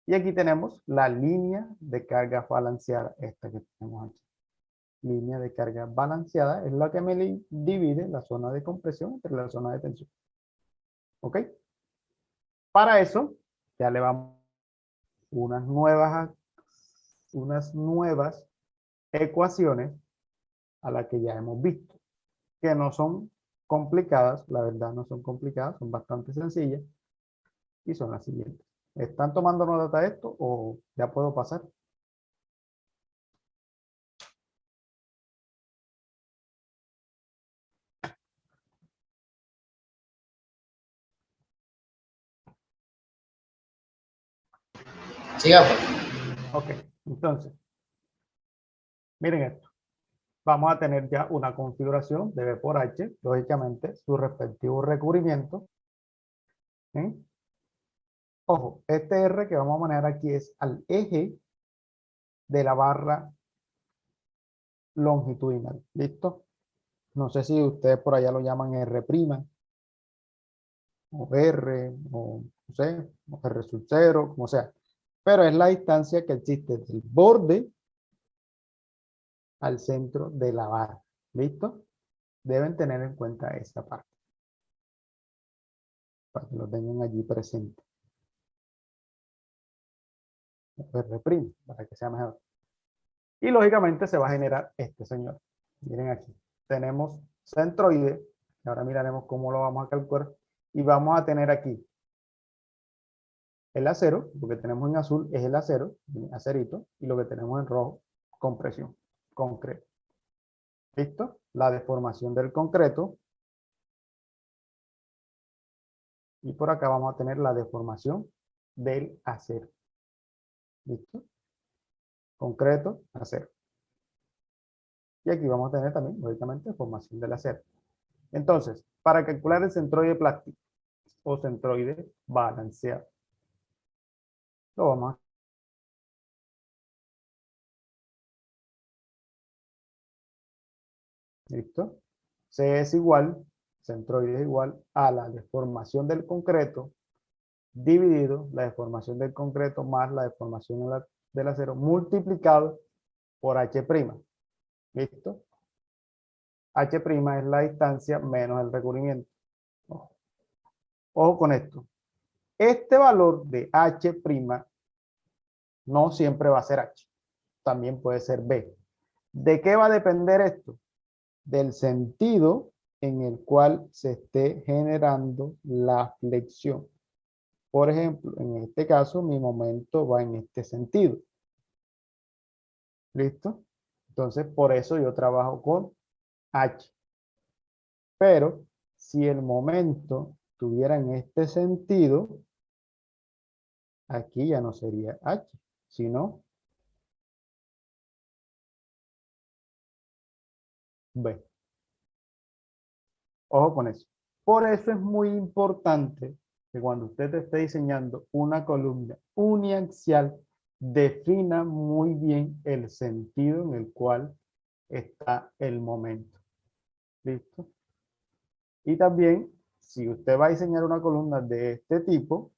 Speaker 1: Y aquí tenemos la línea de carga balanceada, esta que tenemos aquí. Línea de carga balanceada es la que me divide la zona de compresión entre la zona de tensión. ¿Ok? Para eso, ya le vamos unas nuevas ecuaciones a las que ya hemos visto, que no son complicadas, la verdad no son complicadas, son bastante sencillas, y son las siguientes. ¿Están tomando nota de esto o ya puedo pasar?
Speaker 3: Siga, pues.
Speaker 1: Ok, entonces, miren esto. Vamos a tener ya una configuración de B por H, lógicamente, su respectivo recubrimiento. ¿Sí? Ojo, este R que vamos a manejar aquí es al eje de la barra longitudinal. ¿Listo? No sé si ustedes por allá lo llaman R', o R, o no sé, o R sub 0, como sea. Pero es la distancia que existe del borde al centro de la barra. ¿Listo? Deben tener en cuenta esta parte, para que lo tengan allí presente. R', para que sea mejor. Y lógicamente se va a generar este señor. Miren aquí. Tenemos centroide. Ahora miraremos cómo lo vamos a calcular. Y vamos a tener aquí el acero, lo que tenemos en azul es el acero, acerito, y lo que tenemos en rojo, compresión, concreto. ¿Listo? La deformación del concreto. Y por acá vamos a tener la deformación del acero. ¿Listo? Concreto, acero. Y aquí vamos a tener también, lógicamente, formación del acero. Entonces, para calcular el centroide plástico o centroide balanceado, lo vamos a... ¿Listo? C es igual, centroide es igual a la deformación del concreto dividido la deformación del concreto más la deformación del acero multiplicado por H'. ¿Listo? H' es la distancia menos el recubrimiento. Ojo. Ojo con esto. Este valor de H' no siempre va a ser H. También puede ser B. ¿De qué va a depender esto? Del sentido en el cual se esté generando la flexión. Por ejemplo, en este caso, mi momento va en este sentido. ¿Listo? Entonces, por eso yo trabajo con H. Pero, si el momento tuviera en este sentido, aquí ya no sería H, sino B. Ojo con eso. Por eso es muy importante que cuando usted esté diseñando una columna uniaxial, defina muy bien el sentido en el cual está el momento. ¿Listo? Y también, si usted va a diseñar una columna de este tipo,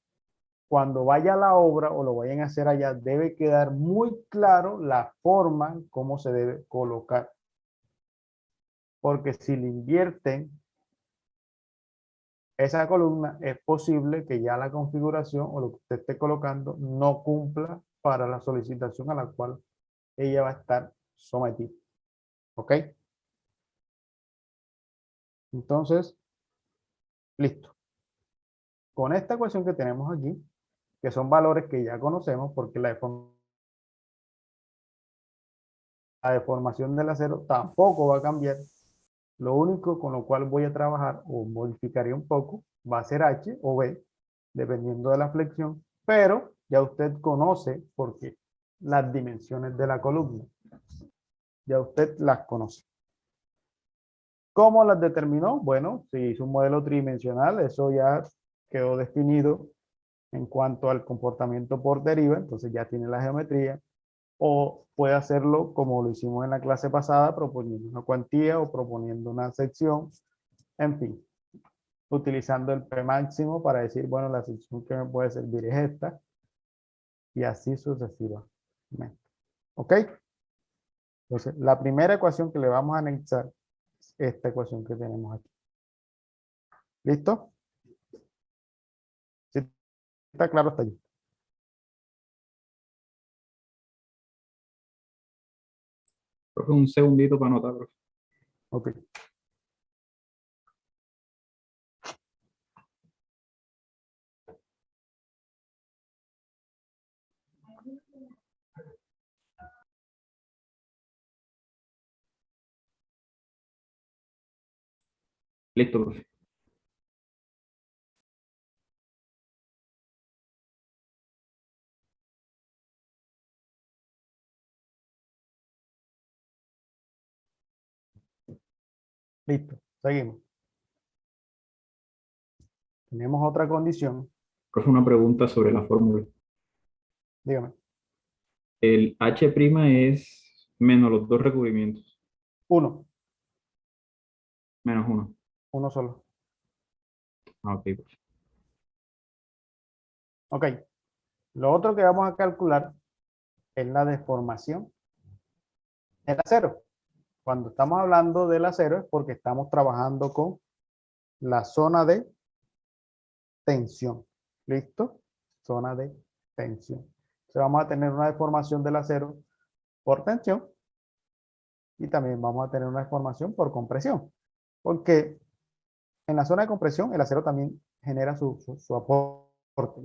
Speaker 1: cuando vaya a la obra o lo vayan a hacer allá, debe quedar muy claro la forma, cómo se debe colocar. Porque si le invierten esa columna, es posible que ya la configuración o lo que usted esté colocando no cumpla para la solicitación a la cual ella va a estar sometida. ¿Ok? Entonces, listo. Con esta ecuación que tenemos aquí, que son valores que ya conocemos porque la deformación del acero tampoco va a cambiar. Lo único con lo cual voy a trabajar o modificaría un poco va a ser H o B, dependiendo de la flexión, pero ya usted conoce porque las dimensiones de la columna, ya usted las conoce. ¿Cómo las determinó? Bueno, si hizo un modelo tridimensional, eso ya quedó definido en cuanto al comportamiento por deriva, entonces ya tiene la geometría, o puede hacerlo como lo hicimos en la clase pasada, proponiendo una cuantía o proponiendo una sección, en fin, utilizando el P máximo para decir, bueno, la sección que me puede servir es esta, y así sucesivamente. ¿Ok? Entonces, la primera ecuación que le vamos a anexar es esta ecuación que tenemos aquí. ¿Listo? ¿Sí está claro hasta allí?
Speaker 5: Profe, un segundito para anotar, profe.
Speaker 1: Ok.
Speaker 5: Listo, profe.
Speaker 1: Listo. Seguimos. Tenemos otra condición.
Speaker 5: Profe, una pregunta sobre la fórmula.
Speaker 1: Dígame.
Speaker 5: El H' es menos los dos recubrimientos,
Speaker 1: Uno.
Speaker 5: menos uno.
Speaker 1: Uno solo.
Speaker 5: Ah, ok, profe.
Speaker 1: Ok. Lo otro que vamos a calcular es la deformación del acero. Cuando estamos hablando del acero es porque estamos trabajando con la zona de tensión. ¿Listo? Zona de tensión. Entonces vamos a tener una deformación del acero por tensión y también vamos a tener una deformación por compresión. Porque en la zona de compresión el acero también genera su aporte.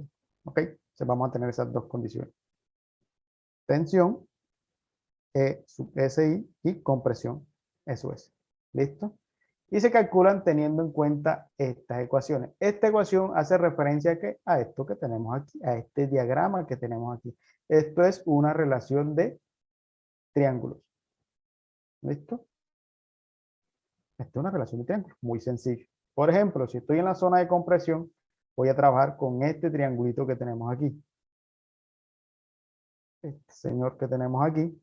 Speaker 1: ¿Ok? Entonces vamos a tener esas dos condiciones. Tensión, E sub SI y compresión, eso es. ¿Listo? Y se calculan teniendo en cuenta estas ecuaciones. Esta ecuación hace referencia a esto que tenemos aquí, a este diagrama que tenemos aquí. Esto es una relación de triángulos. ¿Listo? Esta es una relación de triángulos, muy sencillo. Por ejemplo, si estoy en la zona de compresión, voy a trabajar con este triangulito que tenemos aquí. Este señor que tenemos aquí.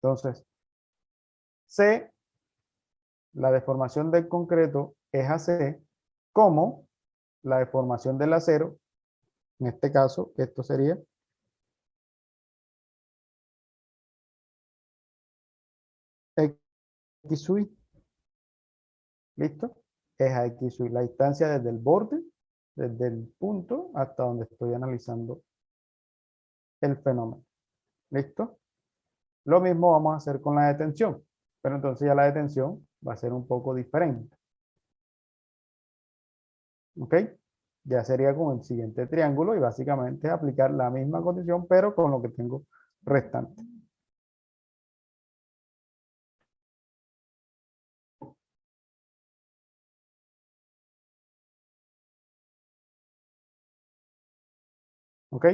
Speaker 1: Entonces, C, la deformación del concreto es AC, como la deformación del acero, en este caso, esto sería X sub I. ¿Listo? Es a X sub I, la distancia desde el borde, desde el punto hasta donde estoy analizando el fenómeno. ¿Listo? Lo mismo vamos a hacer con la detención, pero entonces ya la detención va a ser un poco diferente. ¿Ok? Ya sería con el siguiente triángulo y básicamente aplicar la misma condición, pero con lo que tengo restante. ¿Ok?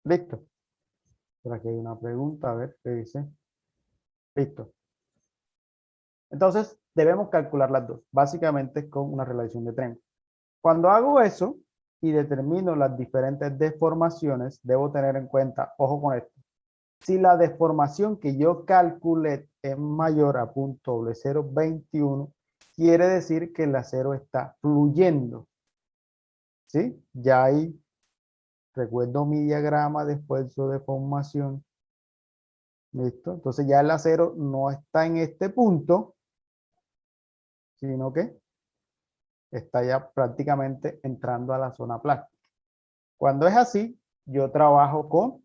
Speaker 1: Listo. Por aquí hay una pregunta, a ver qué dice. Listo. Entonces, debemos calcular las dos, básicamente con una relación de triángulo. Cuando hago eso y determino las diferentes deformaciones, debo tener en cuenta, ojo con esto, si la deformación que yo calculé es mayor a 0.021, quiere decir que el acero está fluyendo. ¿Sí? Ya ahí recuerdo mi diagrama de esfuerzo de deformación. ¿Listo? Entonces ya el acero no está en este punto, sino que está ya prácticamente entrando a la zona plástica. Cuando es así, yo trabajo con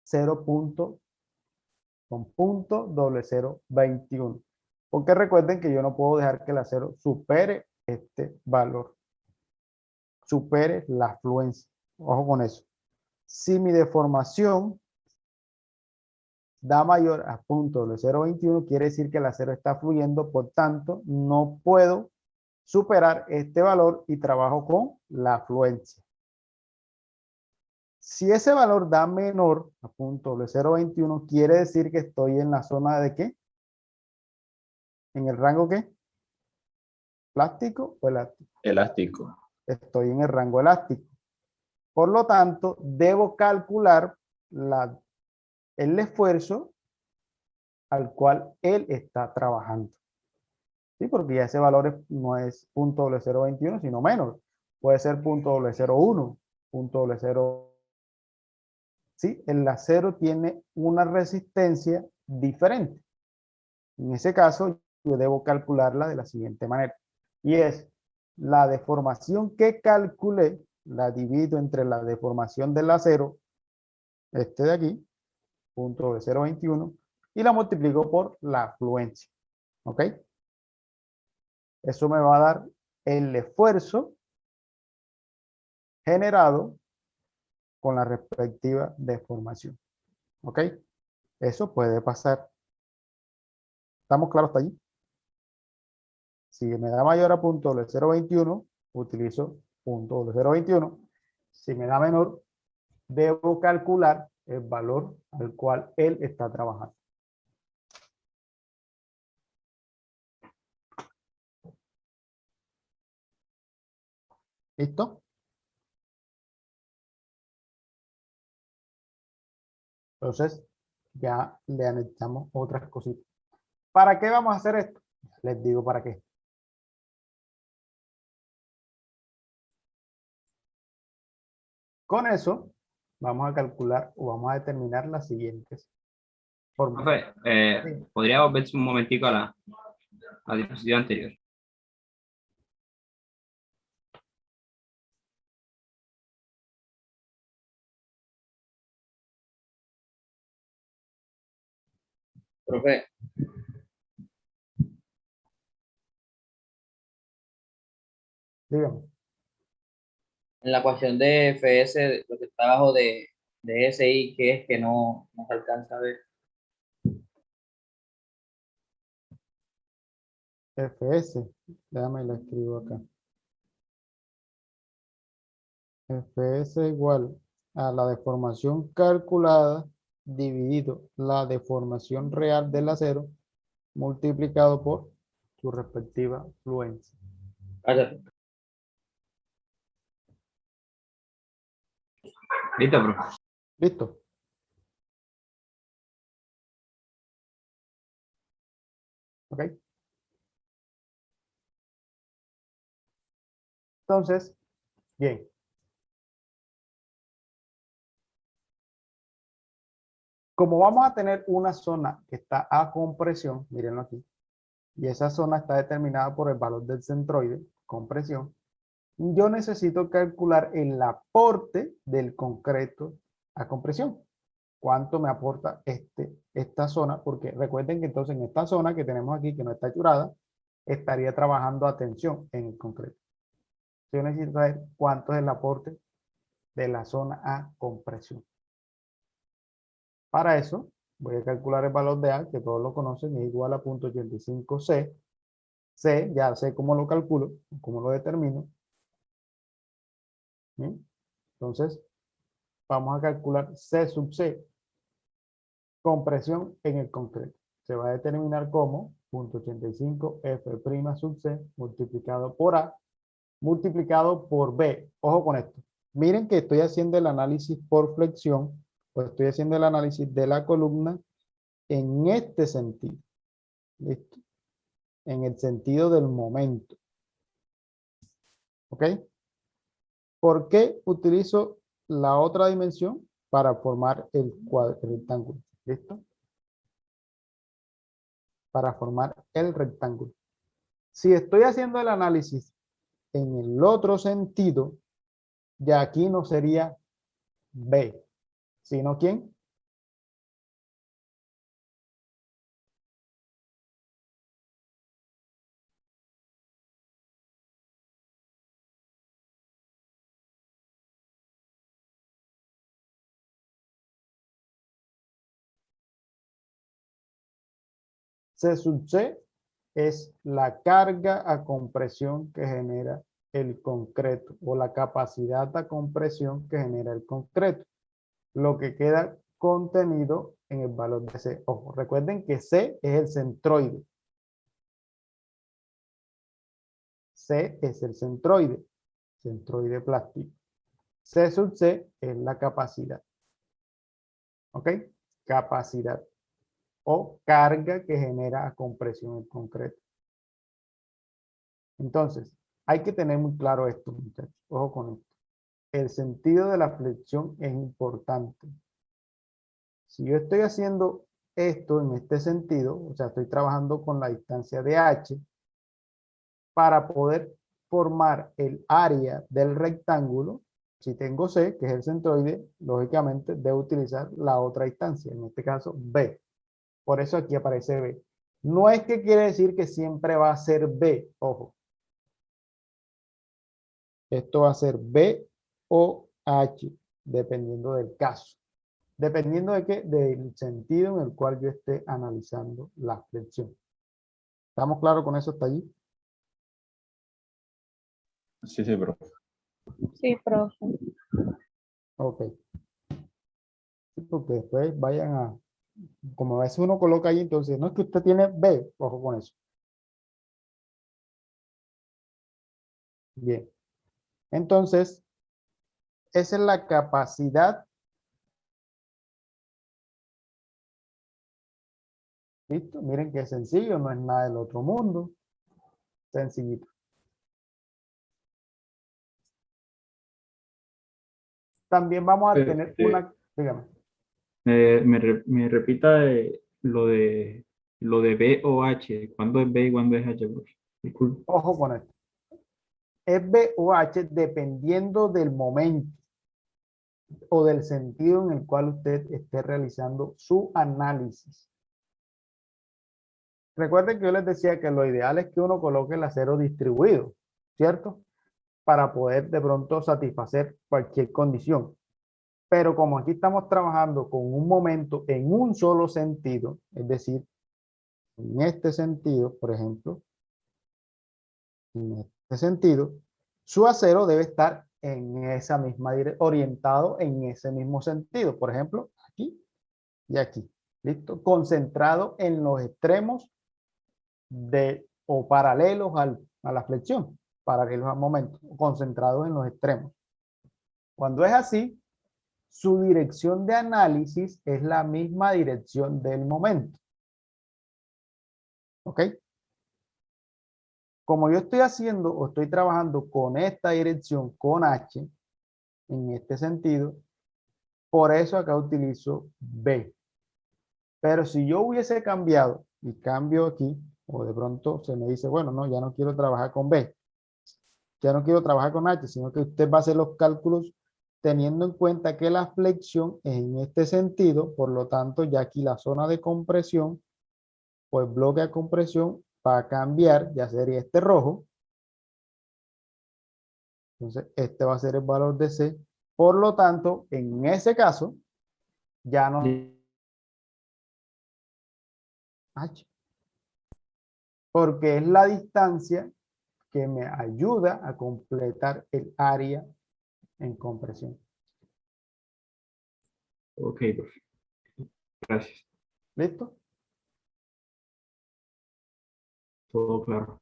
Speaker 1: 0.0021. Porque recuerden que yo no puedo dejar que la 0 supere este valor, supere la afluencia. Ojo con eso. Si mi deformación da mayor a 0.021, quiere decir que la 0 está fluyendo, por tanto, no puedo superar este valor y trabajo con la afluencia. Si ese valor da menor a 0.021, quiere decir que estoy en la zona de ¿qué? ¿En el rango qué? ¿Plástico o elástico?
Speaker 6: Elástico.
Speaker 1: Estoy en el rango elástico. Por lo tanto, debo calcular el esfuerzo al cual él está trabajando. ¿Sí? Porque ya ese valor no es 0.021, sino menos. Puede ser 0.001, 0.0. ¿Sí? El acero tiene una resistencia diferente. En ese caso, yo debo calcularla de la siguiente manera. Y es la deformación que calculé, la divido entre la deformación del acero, este de aquí, 0.021, y la multiplico por la afluencia. ¿Ok? Eso me va a dar el esfuerzo generado con la respectiva deformación. ¿Ok? Eso puede pasar. ¿Estamos claros hasta allí? Si me da mayor a 0.021, utilizo 0.021. Si me da menor, debo calcular el valor al cual él está trabajando. ¿Listo? Entonces, ya le anexamos otras cositas. ¿Para qué vamos a hacer esto? Les digo para qué. Con eso, vamos a calcular o vamos a determinar las siguientes fórmulas.
Speaker 7: Profe, ¿podría volverse un momentico a la diapositiva anterior?
Speaker 2: Profe,
Speaker 1: Dígame.
Speaker 2: en la ecuación de FS, lo que está abajo de SI, ¿qué es que no se alcanza a ver?
Speaker 1: FS. Déjame la escribo acá. FS igual a la deformación calculada dividido la deformación real del acero multiplicado por su respectiva fluencia.
Speaker 7: Listo, profe.
Speaker 1: ¿Listo? ¿Ok? Entonces, bien. Como vamos a tener una zona que está a compresión, mírenlo aquí, y esa zona está determinada por el valor del centroide, compresión, yo necesito calcular el aporte del concreto a compresión. ¿Cuánto me aporta esta zona? Porque recuerden que entonces en esta zona que tenemos aquí, que no está hechurada, estaría trabajando a tensión en el concreto. Yo necesito saber cuánto es el aporte de la zona a compresión. Para eso, voy a calcular el valor de A, que todos lo conocen, es igual a 0.85C. C, ya sé cómo lo calculo, cómo lo determino. ¿Bien? Entonces, vamos a calcular C sub C, compresión en el concreto. Se va a determinar como 0.85 F' sub C multiplicado por A, multiplicado por B. Ojo con esto. Miren que estoy haciendo el análisis por flexión, pues estoy haciendo el análisis de la columna en este sentido. ¿Listo? En el sentido del momento. ¿Ok? ¿Por qué utilizo la otra dimensión? Para formar el rectángulo. ¿Listo? Para formar el rectángulo. Si estoy haciendo el análisis en el otro sentido, ya aquí no sería B, sino ¿quién? C sub C es la carga a compresión que genera el concreto o la capacidad a compresión que genera el concreto. Lo que queda contenido en el valor de C. Ojo, recuerden que C es el centroide. C es el centroide plástico. C sub C es la capacidad. ¿Ok? Capacidad o carga que genera a compresión el concreto. Entonces, hay que tener muy claro esto, muchachos. Ojo con esto. El sentido de la flexión es importante. Si yo estoy haciendo esto en este sentido, o sea, estoy trabajando con la distancia de H, para poder formar el área del rectángulo, si tengo C, que es el centroide, lógicamente debo utilizar la otra distancia, en este caso B. Por eso aquí aparece B. No es que quiere decir que siempre va a ser B, ojo. Esto va a ser B o H, dependiendo del caso. Dependiendo de qué, del sentido en el cual yo esté analizando la flexión. ¿Estamos claros con eso hasta allí?
Speaker 4: Sí, sí, profe.
Speaker 6: Sí, profe.
Speaker 1: Ok. Sí, porque después vayan a, como a veces uno coloca ahí, entonces, no es que usted tiene B, ojo con eso. Bien. Entonces, esa es la capacidad. ¿Listo? Miren qué sencillo, no es nada del otro mundo. Sencillito. También vamos a tener una, dígame.
Speaker 5: Me repita lo de B o H. ¿Cuándo es B y cuándo es H, profe? Disculpe.
Speaker 1: Ojo con esto. Es B o H dependiendo del momento o del sentido en el cual usted esté realizando su análisis. Recuerden que yo les decía que lo ideal es que uno coloque el acero distribuido, ¿cierto? Para poder de pronto satisfacer cualquier condición. Pero como aquí estamos trabajando con un momento en un solo sentido, es decir, en este sentido, por ejemplo, en este sentido, su acero debe estar en esa misma dirección, orientado en ese mismo sentido. Por ejemplo, aquí y aquí. ¿Listo? Concentrado en los extremos o paralelos a la flexión, paralelos al momento, concentrados en los extremos. Cuando es así, su dirección de análisis es la misma dirección del momento. ¿Ok? Como yo estoy haciendo o estoy trabajando con esta dirección, con H, en este sentido, por eso acá utilizo B. Pero si yo hubiese cambiado y cambio aquí, o de pronto se me dice, bueno, no, ya no quiero trabajar con B, ya no quiero trabajar con H, sino que usted va a hacer los cálculos teniendo en cuenta que la flexión es en este sentido, por lo tanto, ya aquí la zona de compresión, pues bloque de compresión va a cambiar, ya sería este rojo. Entonces, este va a ser el valor de C. Por lo tanto, en ese caso, ya no H, porque es la distancia que me ayuda a completar el área en compresión.
Speaker 5: Ok, profe. Gracias.
Speaker 1: ¿Listo?
Speaker 5: Todo claro.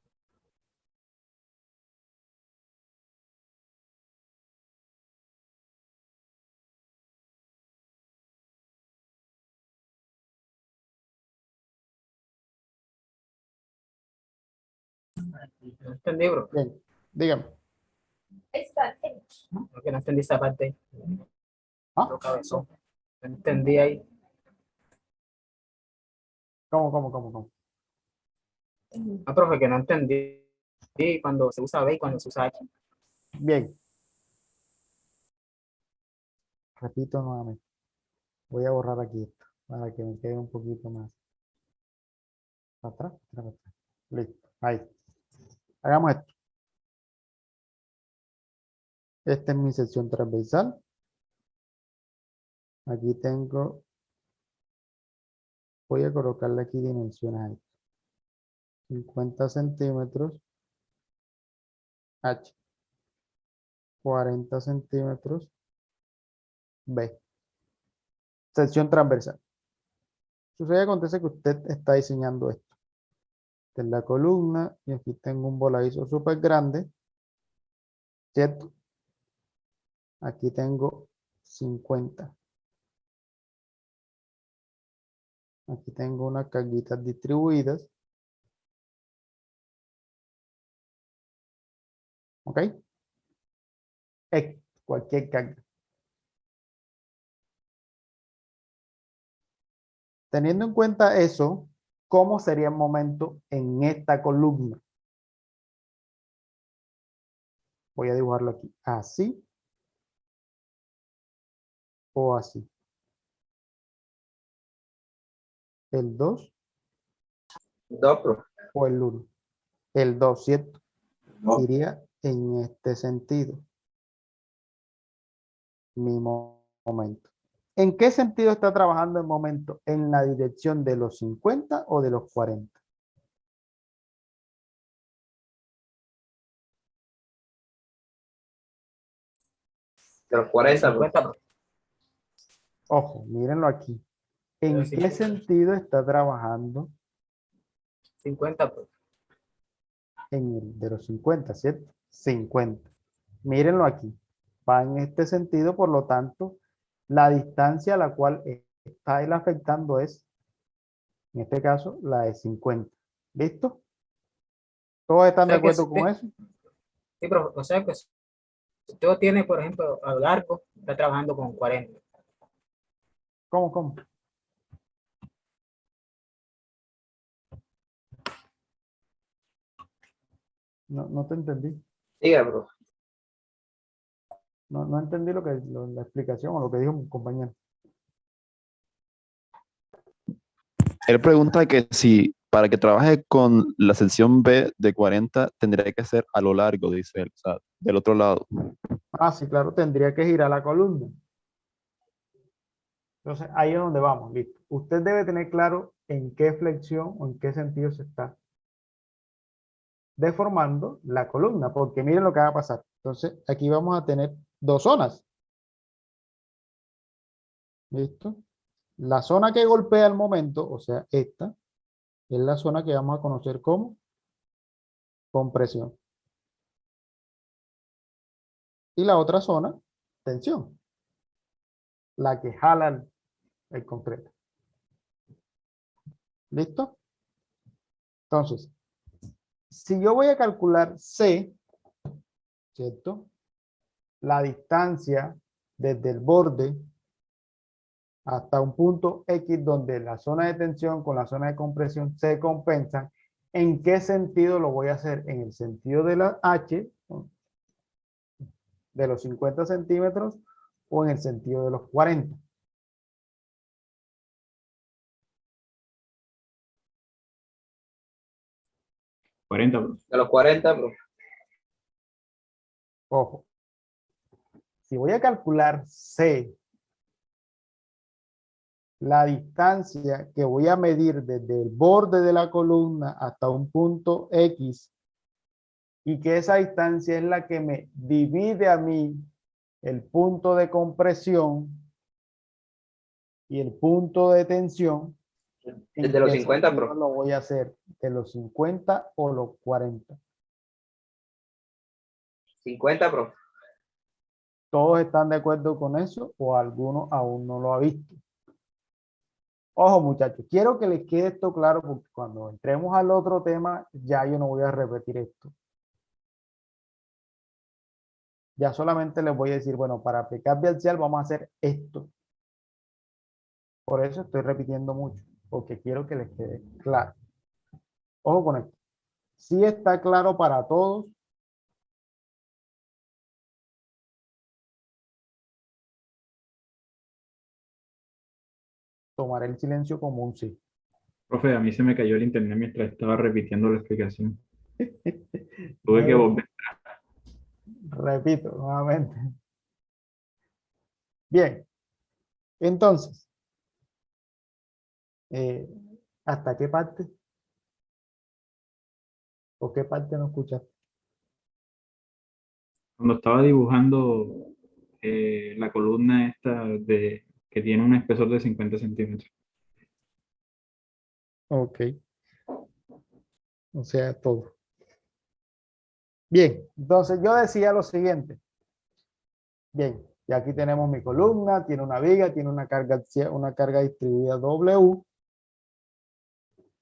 Speaker 3: No entendí, bro.
Speaker 1: Bien, dígame.
Speaker 3: No, que no entendí esa parte.
Speaker 1: ¿Ah?
Speaker 3: Lo cabezón. No entendí ahí.
Speaker 1: ¿Cómo?
Speaker 3: Ah, profe, que no entendí Sí, cuando se usa B y cuando se usa H.
Speaker 1: Bien. Repito nuevamente. Voy a borrar aquí esto para que me quede un poquito más. Para atrás, para atrás. Listo. Ahí. Hagamos esto. Esta es mi sección transversal. Aquí tengo, voy a colocarle aquí dimensiones ahí. 50 centímetros H. 40 centímetros B. Sección transversal. Sucede, acontece que usted está diseñando esto. Esta es la columna y aquí tengo un voladizo súper grande, ¿cierto? Aquí tengo 50. Aquí tengo unas carguitas distribuidas. ¿Ok? Cualquier carga. Teniendo en cuenta eso, ¿cómo sería el momento en esta columna? Voy a dibujarlo aquí. Así o así. El 2
Speaker 2: 2, profe.
Speaker 1: o el 1. El 2, ¿cierto?
Speaker 2: No.
Speaker 1: Iría en este sentido. Mi momento. ¿En qué sentido está trabajando el momento? ¿En la dirección de los 50 o de los 40?
Speaker 2: De los 40, profe.
Speaker 3: 50, profe.
Speaker 1: Ojo, mírenlo aquí. ¿En
Speaker 3: Sí.
Speaker 1: qué sentido está trabajando
Speaker 3: 50, profe.
Speaker 1: en el de los 50, ¿cierto? 50. Mírenlo aquí. Va en este sentido, por lo tanto, la distancia a la cual está él afectando es, en este caso, la de 50. ¿Listo? ¿Todos están
Speaker 3: O
Speaker 1: de
Speaker 3: sea que
Speaker 1: acuerdo con eso?
Speaker 3: sí, profe. O sea que si usted tiene, por ejemplo, a lo largo, está trabajando con 40.
Speaker 1: ¿Cómo? No te entendí.
Speaker 2: Diga, profe.
Speaker 1: No entendí la explicación o lo que dijo mi compañero.
Speaker 4: Él pregunta que si para que trabaje con la sección B de 40 tendría que ser a lo largo, dice él, o sea, del otro lado.
Speaker 1: Ah, sí, claro, tendría que girar la columna. Entonces, ahí es donde vamos, listo. Usted debe tener claro en qué flexión o en qué sentido se está deformando la columna, porque miren lo que va a pasar. Entonces, aquí vamos a tener dos zonas. ¿Listo? La zona que golpea al momento, o sea, esta, es la zona que vamos a conocer como compresión. Y la otra zona, tensión. La que jala el concreto. ¿Listo? Entonces, si yo voy a calcular C, ¿cierto? La distancia desde el borde hasta un punto X donde la zona de tensión con la zona de compresión se compensan. ¿En qué sentido lo voy a hacer? En el sentido de la H, de los 50 centímetros, o en el sentido de los 40.
Speaker 5: 40, profe.
Speaker 2: De los 40, profe.
Speaker 1: Ojo. Si voy a calcular C, la distancia que voy a medir desde el borde de la columna hasta un punto X, y que esa distancia es la que me divide a mí el punto de compresión y el punto de tensión. ¿En
Speaker 2: Desde los
Speaker 1: qué
Speaker 2: 50,
Speaker 1: sentido
Speaker 2: profe.
Speaker 1: lo voy a hacer? ¿De los 50 o los 40?
Speaker 2: 50, profe.
Speaker 1: ¿Todos están de acuerdo con eso o alguno aún no lo ha visto? Ojo, muchachos, quiero que les quede esto claro porque cuando entremos al otro tema ya yo no voy a repetir esto. Ya solamente les voy a decir, bueno, para aplicar biaxial vamos a hacer esto. Por eso estoy repitiendo mucho, porque quiero que les quede claro. Ojo con esto. ¿Sí está claro para todos? Tomaré el silencio como un sí.
Speaker 5: Profe, a mí se me cayó el internet mientras estaba repitiendo la explicación. Tuve que
Speaker 1: Bueno,
Speaker 5: volver.
Speaker 1: repito nuevamente. Bien, entonces, eh, ¿hasta qué parte? ¿O qué parte no escuchaste?
Speaker 5: Cuando estaba dibujando la columna esta que tiene un espesor de 50 centímetros.
Speaker 1: Ok, o sea, todo. Bien, entonces yo decía lo siguiente. Bien, y aquí tenemos mi columna, tiene una viga, tiene una carga distribuida W,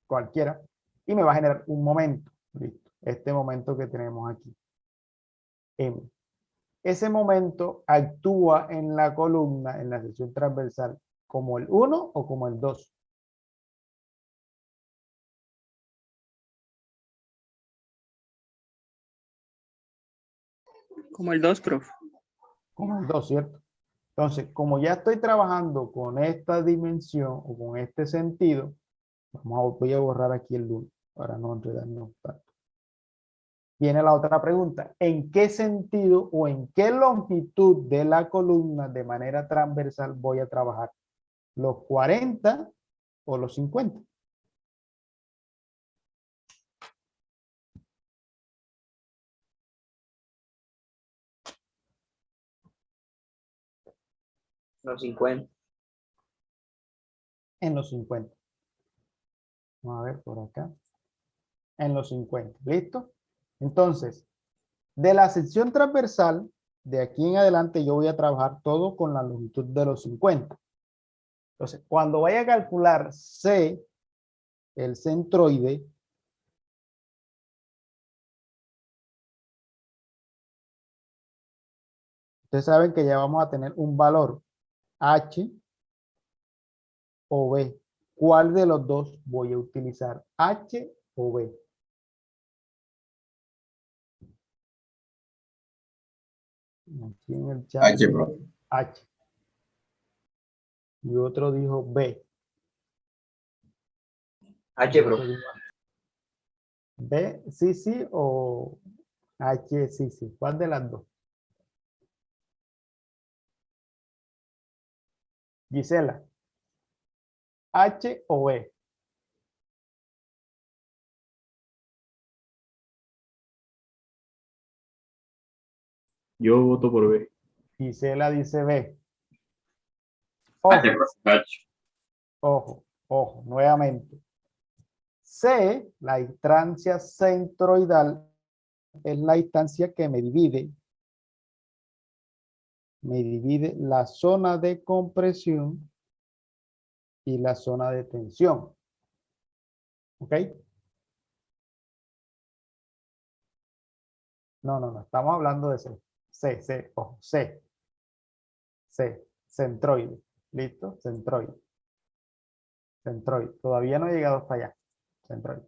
Speaker 1: cualquiera, y me va a generar un momento. Listo, este momento que tenemos aquí, M. Ese momento actúa en la columna, en la sección transversal, como el 1 o como el 2.
Speaker 8: Como el 2, profe.
Speaker 1: Como el 2, ¿cierto? Entonces, como ya estoy trabajando con esta dimensión o con este sentido, voy a borrar aquí el 1 para no enredarnos tanto. Viene la otra pregunta. ¿En qué sentido o en qué longitud de la columna de manera transversal voy a trabajar? ¿Los 40 o los 50?
Speaker 2: Los 50.
Speaker 1: En los 50. Vamos a ver por acá. En los 50. ¿Listo? Entonces, de la sección transversal, de aquí en adelante yo voy a trabajar todo con la longitud de los 50. Entonces, cuando vaya a calcular C, el centroide, ustedes saben que ya vamos a tener un valor H o B. ¿Cuál de los dos voy a utilizar? ¿H o B? Aquí en el chat.
Speaker 9: H, profe.
Speaker 1: H. Y otro dijo B.
Speaker 2: H, bro.
Speaker 1: B, sí, sí, o H, sí, sí. ¿Cuál de las dos? Gisela. H o B.
Speaker 5: Yo voto por B.
Speaker 1: Gisela dice B.
Speaker 9: H,
Speaker 1: Ojo,
Speaker 9: profe. H.
Speaker 1: ojo, ojo, nuevamente. C, la distancia centroidal, es la distancia que me divide la zona de compresión y la zona de tensión. ¿Ok? No, no, no, estamos hablando de C. C, ojo, C. C, centroide. ¿Listo? Centroide. Centroide. Todavía no he llegado hasta allá. Centroide.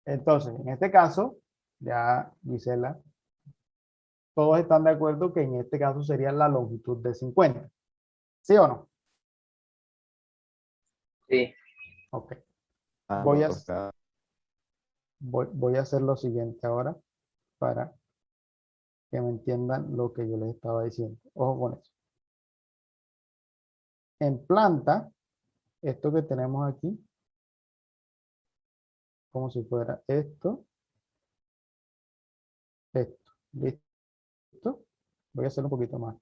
Speaker 1: Entonces, en este caso, ya Gisela, todos están de acuerdo que en este caso sería la longitud de 50. ¿Sí o no?
Speaker 2: Sí.
Speaker 1: Ok.
Speaker 4: Ah,
Speaker 1: Voy a,
Speaker 4: profe.
Speaker 1: voy a hacer lo siguiente ahora para que me entiendan lo que yo les estaba diciendo. Ojo con eso. En planta, esto que tenemos aquí, como si fuera esto, esto. ¿Listo? Voy a hacer un poquito más.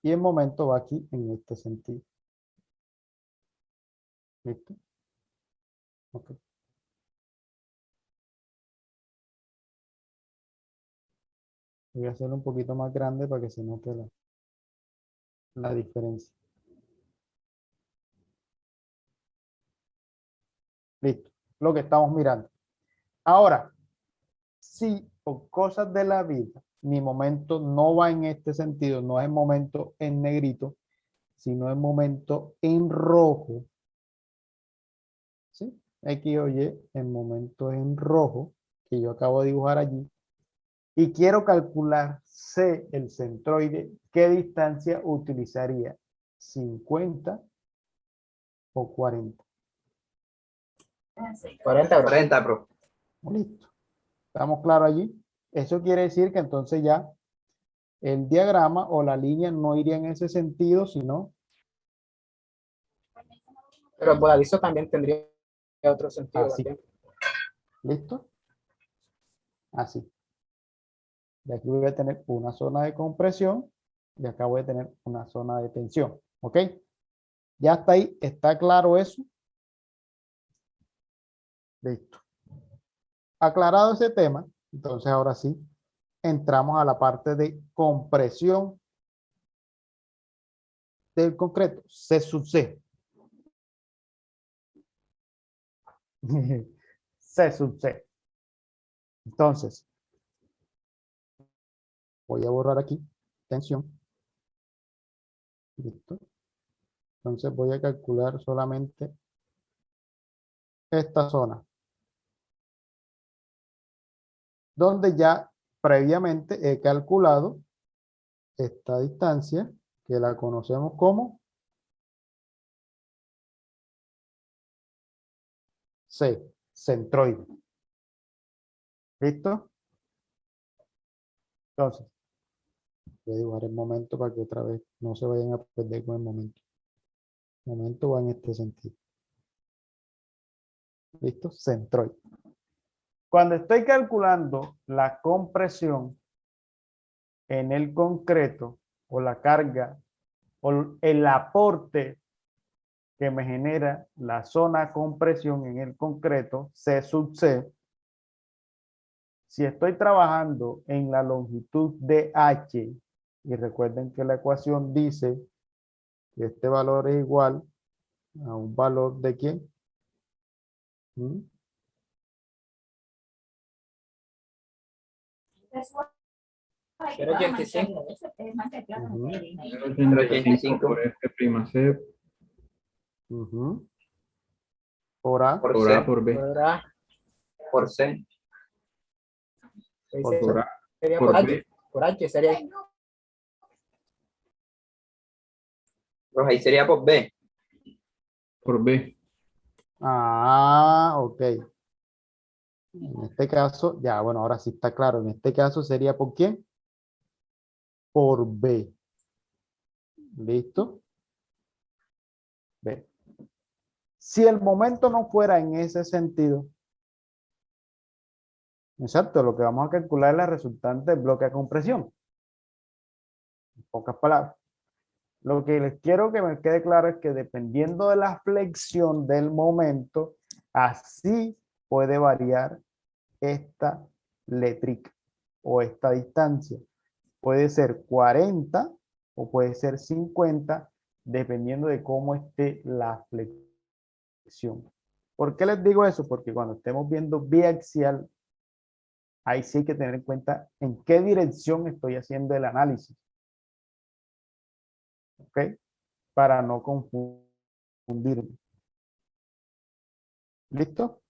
Speaker 1: Y el momento va aquí en este sentido. ¿Listo? Ok. Voy a hacerlo un poquito más grande para que se note la diferencia. Listo. Lo que estamos mirando. Ahora, si por cosas de la vida, mi momento no va en este sentido, no es el momento en negrito, sino el momento en rojo, ¿sí? X o Y, el momento en rojo. que yo acabo de dibujar allí, y quiero calcular C, el centroide, ¿qué distancia utilizaría? ¿50 o 40?
Speaker 3: 40, bro.
Speaker 7: 40, profe.
Speaker 1: Listo. ¿Estamos claros allí? Eso quiere decir que entonces ya el diagrama o la línea no iría en ese sentido, sino
Speaker 3: Pero el voladizo también tendría otro sentido.
Speaker 1: así.
Speaker 3: también.
Speaker 1: ¿Listo? Así. De aquí voy a tener una zona de compresión y acá voy a tener una zona de tensión. ¿Ok? Ya hasta ahí. ¿Está claro eso? Listo. Aclarado ese tema, entonces ahora sí, entramos a la parte de compresión del concreto. C sub C. C sub C. Entonces, voy a borrar aquí tensión. Listo. Entonces voy a calcular solamente esta zona, donde ya previamente he calculado esta distancia, que la conocemos como C, centroide. ¿Listo? Entonces, voy a dibujar el momento para que otra vez no se vayan a perder con el momento. El momento va en este sentido. ¿Listo? Centroide. Cuando estoy calculando la compresión en el concreto o la carga o el aporte que me genera la zona compresión en el concreto, C sub C, si estoy trabajando en la longitud de H, y recuerden que la ecuación dice que este valor es igual a un valor de ¿quién?
Speaker 3: 0.85.
Speaker 5: 0.85 por F prima C
Speaker 1: Por A,
Speaker 7: Por
Speaker 5: por A
Speaker 7: C.
Speaker 5: por B.
Speaker 3: Por A,
Speaker 7: Por C.
Speaker 1: por
Speaker 5: Por
Speaker 1: C.
Speaker 5: A
Speaker 3: sería
Speaker 5: por
Speaker 3: por H.
Speaker 5: B.
Speaker 3: Por H sería.
Speaker 7: Profe, ahí sería por B.
Speaker 5: Por B.
Speaker 1: Ah, ok. En este caso, ya, bueno, ahora sí está claro. En este caso sería ¿por quién? Por B. ¿Listo? B. Si el momento no fuera en ese sentido, exacto, lo que vamos a calcular es la resultante del bloque de compresión. En pocas palabras. Lo que les quiero que me quede claro es que dependiendo de la flexión del momento, así puede variar esta létrica o esta distancia. Puede ser 40 o puede ser 50, dependiendo de cómo esté la flexión. ¿Por qué les digo eso? Porque cuando estemos viendo biaxial, ahí sí hay que tener en cuenta en qué dirección estoy haciendo el análisis. ¿Ok? Para no confundirme. ¿Listo?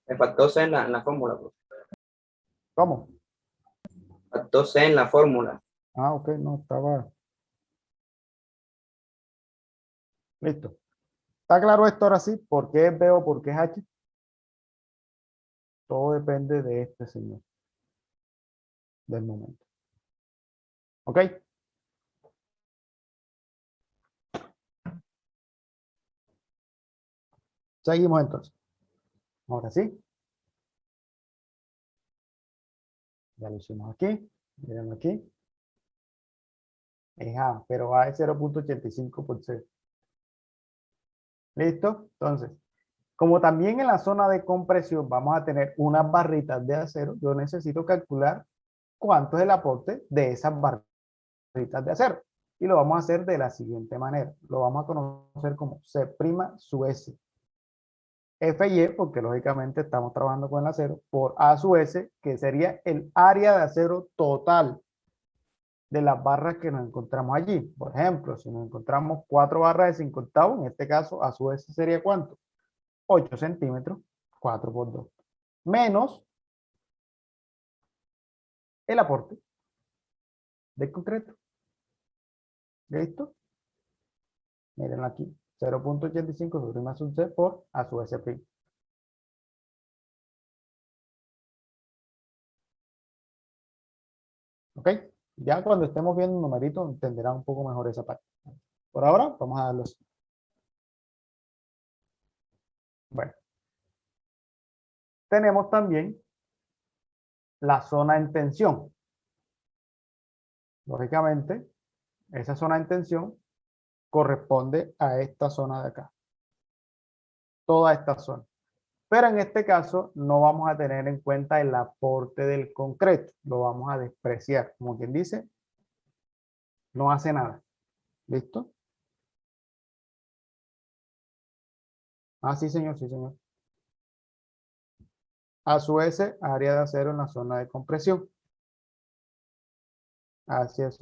Speaker 7: Me faltó C en la fórmula, profe.
Speaker 1: ¿Cómo?
Speaker 7: Faltó C en la fórmula.
Speaker 1: Ah, ok, no, estaba. Listo. ¿Está claro esto ahora sí? ¿Por qué es B o por qué es H? Todo depende de este señor. Del momento. ¿Ok? Seguimos entonces. Ahora sí. Ya lo hicimos aquí. Miren aquí. Es A, pero A es 0.85 por C. ¿Listo? Entonces, como también en la zona de compresión vamos a tener unas barritas de acero, yo necesito calcular cuánto es el aporte de esas barritas de acero. Y lo vamos a hacer de la siguiente manera. Lo vamos a conocer como C' sub S. F y E, porque lógicamente estamos trabajando con el acero, por A sub S, que sería el área de acero total de las barras que nos encontramos allí. Por ejemplo, si nos encontramos 4 barras de 5/8, en este caso A sub S sería ¿cuánto? 8 centímetros, 4 por 2. Menos el aporte del concreto. ¿Listo? Miren aquí, 0.85 sobre I más sub C por A sub S'. ¿Ok? Ya cuando estemos viendo un numerito entenderán un poco mejor esa parte. Por ahora, vamos a darlos. Bueno. Tenemos también la zona en tensión. Lógicamente, esa zona en tensión corresponde a esta zona de acá. Toda esta zona. Pero en este caso no vamos a tener en cuenta el aporte del concreto. Lo vamos a despreciar. Como quien dice, no hace nada. ¿Listo? Ah, sí, señor, sí, señor. A su vez, área de acero en la zona de compresión. Así es.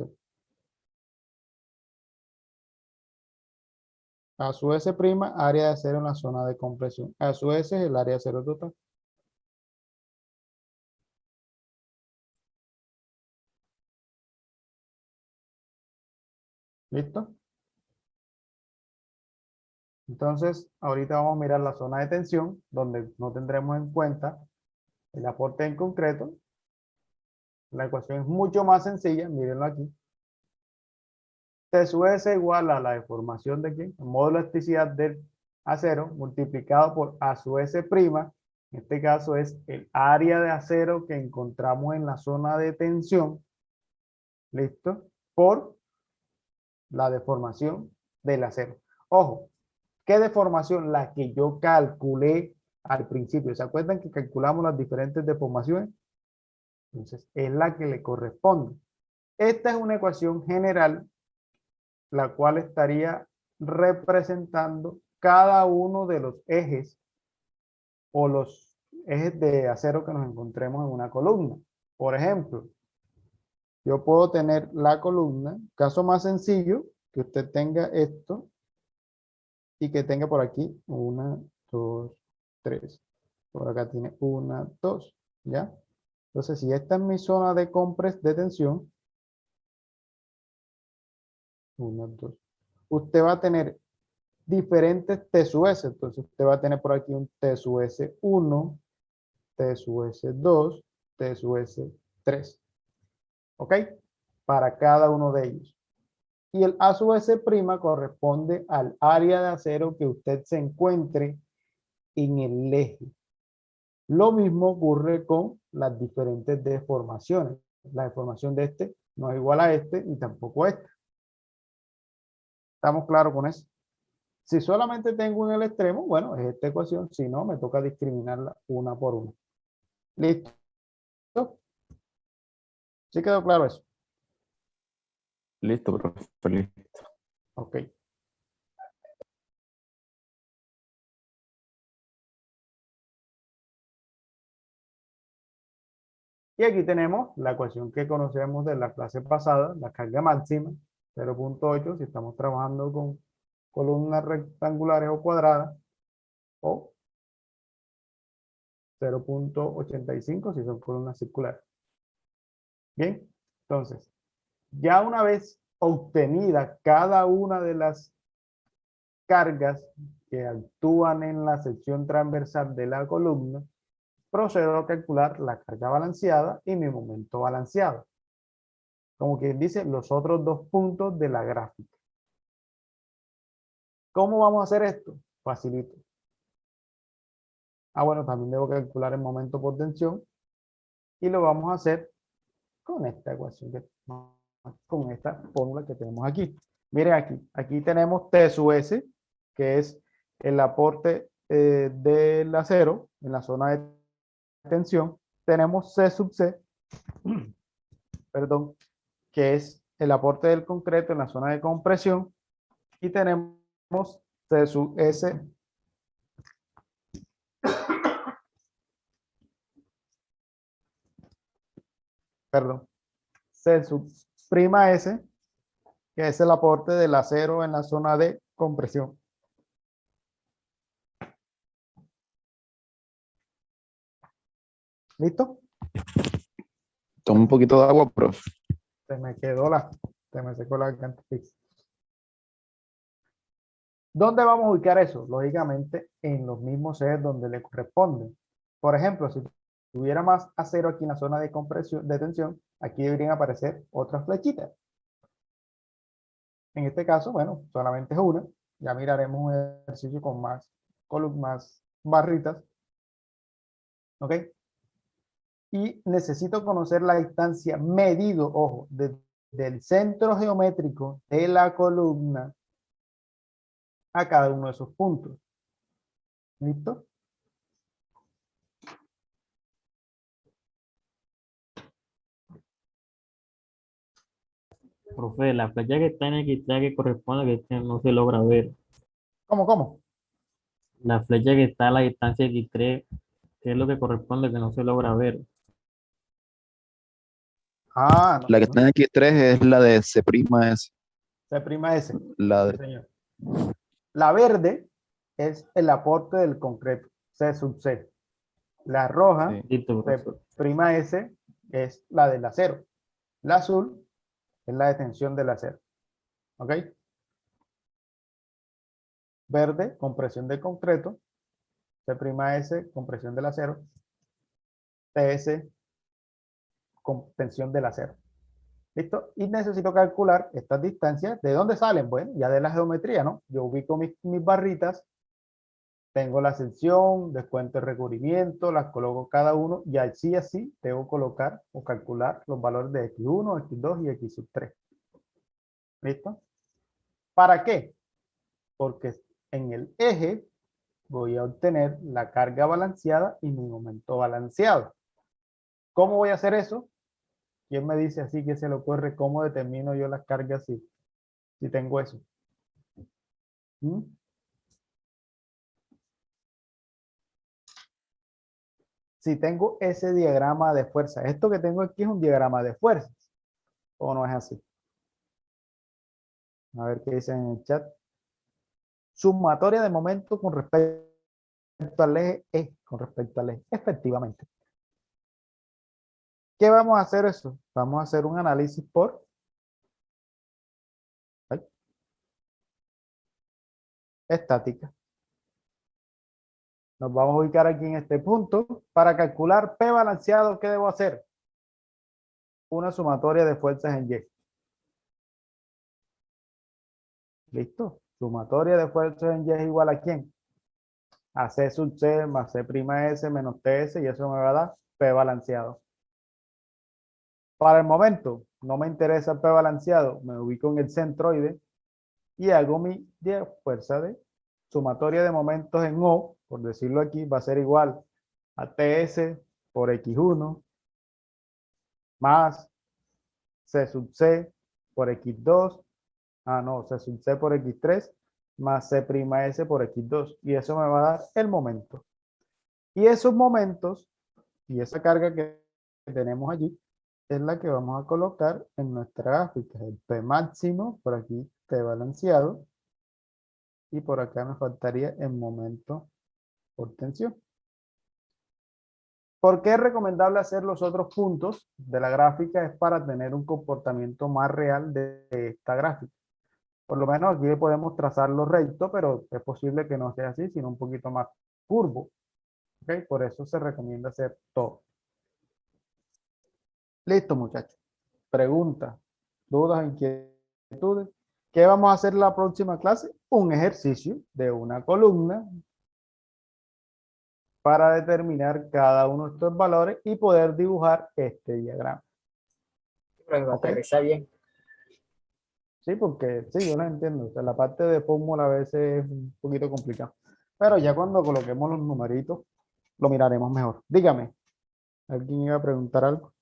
Speaker 1: A su S', área de acero en la zona de compresión. A su S es el área de acero total. ¿Listo? Entonces, ahorita vamos a mirar la zona de tensión, donde no tendremos en cuenta el aporte en concreto. La ecuación es mucho más sencilla, mírenlo aquí. T sub S igual a la deformación de aquí, el módulo de elasticidad del acero, multiplicado por A sub S', en este caso es el área de acero que encontramos en la zona de tensión, ¿listo? Por la deformación del acero. Ojo, ¿qué deformación? La que yo calculé al principio. ¿Se acuerdan que calculamos las diferentes deformaciones? Entonces, es la que le corresponde. Esta es una ecuación general, la cual estaría representando cada uno de los ejes o los ejes de acero que nos encontremos en una columna. Por ejemplo, yo puedo tener la columna, caso más sencillo, que usted tenga esto y que tenga por aquí 1, 2, 3. Por acá tiene 1, 2, ¿ya? Entonces, si esta es mi zona de de tensión, 1, 2. Usted va a tener diferentes T sub S. Entonces, usted va a tener por aquí un T sub S1, T sub S2, T sub S3. ¿Ok? Para cada uno de ellos. Y el A sub S' corresponde al área de acero que usted se encuentre en el eje. Lo mismo ocurre con las diferentes deformaciones. La deformación de este no es igual a este ni tampoco a este. ¿Estamos claros con eso? Si solamente tengo en el extremo, bueno, es esta ecuación. Si no, me toca discriminarla una por una. ¿Listo? ¿Sí quedó claro eso?
Speaker 4: Listo, profesor. Listo.
Speaker 1: Ok. Y aquí tenemos la ecuación que conocemos de la clase pasada, la carga máxima, 0.8, si estamos trabajando con columnas rectangulares o cuadradas, o 0.85 si son columnas circulares. Bien, entonces, ya una vez obtenida cada una de las cargas que actúan en la sección transversal de la columna, procedo a calcular la carga balanceada y mi momento balanceado. Como quien dice, los otros dos puntos de la gráfica. ¿Cómo vamos a hacer esto? Facilito. Bueno, también debo calcular el momento por tensión y lo vamos a hacer con esta ecuación, con esta fórmula que tenemos aquí. Miren aquí tenemos T sub S, que es el aporte del acero en la zona de tensión. Tenemos C sub C, perdón, que es el aporte del concreto en la zona de compresión. Y tenemos C sub S perdón, C sub prima S, que es el aporte del acero en la zona de compresión. ¿Listo?
Speaker 4: Toma un poquito de agua, profe.
Speaker 1: Se me secó la garganta. ¿Dónde vamos a ubicar eso? Lógicamente en los mismos ejes donde le corresponden. Por ejemplo, si tuviera más acero aquí en la zona de compresión, de tensión, aquí deberían aparecer otras flechitas. En este caso, bueno, solamente es una. Ya miraremos un ejercicio con más columnas, barritas. ¿Ok? Y necesito conocer la distancia medido, ojo, del centro geométrico de la columna a cada uno de esos puntos. ¿Listo?
Speaker 9: Profe, la flecha que está en X3 que corresponde que no se logra ver.
Speaker 1: ¿Cómo?
Speaker 9: La flecha que está a la distancia X3, ¿qué es lo que corresponde que no se logra ver?
Speaker 1: Ah,
Speaker 4: La que
Speaker 1: no.
Speaker 4: está en X3 es la de C'(S).
Speaker 1: C'(S).
Speaker 4: La
Speaker 1: Sí,
Speaker 4: de,
Speaker 1: señor. La verde es el aporte del concreto, C sub C. La roja,
Speaker 4: sí.
Speaker 9: Listo, profesor.
Speaker 1: C'S, es la del acero. La azul es la de tensión del acero. ¿Ok? Verde, compresión del concreto. C'S, compresión del acero. TS, tensión del acero. ¿Listo? Y necesito calcular estas distancias. ¿De dónde salen? Bueno, ya de la geometría, ¿no? Yo ubico mis barritas, tengo la sección, descuento el recubrimiento, las coloco cada uno y así debo colocar o calcular los valores de X1, X2 y X sub 3. ¿Listo? ¿Para qué? Porque en el eje voy a obtener la carga balanceada y mi momento balanceado. ¿Cómo voy a hacer eso? ¿Quién me dice así que se le ocurre cómo determino yo las cargas si tengo eso? ¿Mm? Si tengo ese diagrama de fuerza, esto que tengo aquí es un diagrama de fuerzas, ¿o no es así? A ver qué dicen en el chat. Sumatoria de momento con respecto al eje es con respecto al eje, efectivamente. ¿Qué vamos a hacer eso? Vamos a hacer un análisis por estática. Nos vamos a ubicar aquí en este punto. Para calcular P balanceado, ¿qué debo hacer? Una sumatoria de fuerzas en Y. ¿Listo? Sumatoria de fuerzas en Y es igual a ¿quién? A C sub C más C'(S) menos TS y eso me va a dar P balanceado. Para el momento, no me interesa el P balanceado, me ubico en el centroide y hago mi fuerza de sumatoria de momentos en O, por decirlo aquí, va a ser igual a TS por X1 más C sub C por X2, C sub C por X3 más C'S por X2 y eso me va a dar el momento. Y esos momentos y esa carga que tenemos allí es la que vamos a colocar en nuestra gráfica. El P máximo, por aquí P balanceado y por acá me faltaría el momento por tensión. ¿Por qué es recomendable hacer los otros puntos de la gráfica? Es para tener un comportamiento más real de esta gráfica. Por lo menos aquí podemos trazarlo recto, pero es posible que no sea así, sino un poquito más curvo. ¿Okay? Por eso se recomienda hacer todo. Listo, muchachos. Preguntas, dudas, inquietudes. ¿Qué vamos a hacer en la próxima clase? Un ejercicio de una columna para determinar cada uno de estos valores y poder dibujar este diagrama.
Speaker 3: Pero
Speaker 1: Ok.
Speaker 3: aterriza bien.
Speaker 1: Sí, porque sí, yo lo entiendo. O sea, la parte de fórmula a veces es un poquito complicado. Pero ya cuando coloquemos los numeritos, lo miraremos mejor. Dígame, ¿alguien iba a preguntar algo?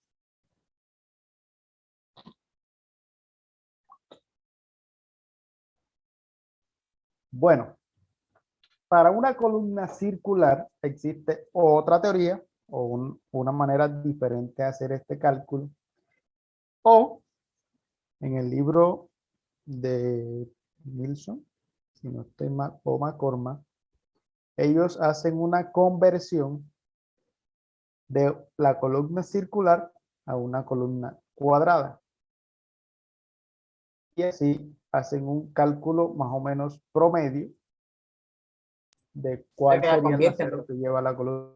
Speaker 1: Bueno, para una columna circular existe otra teoría o una manera diferente de hacer este cálculo. O en el libro de Nilsson, si no estoy mal, o McCormack, ellos hacen una conversión de la columna circular a una columna cuadrada. Y así hacen un cálculo más o menos promedio de cuál
Speaker 3: que la
Speaker 1: sería el
Speaker 3: convierten,
Speaker 1: acero que lleva la columna.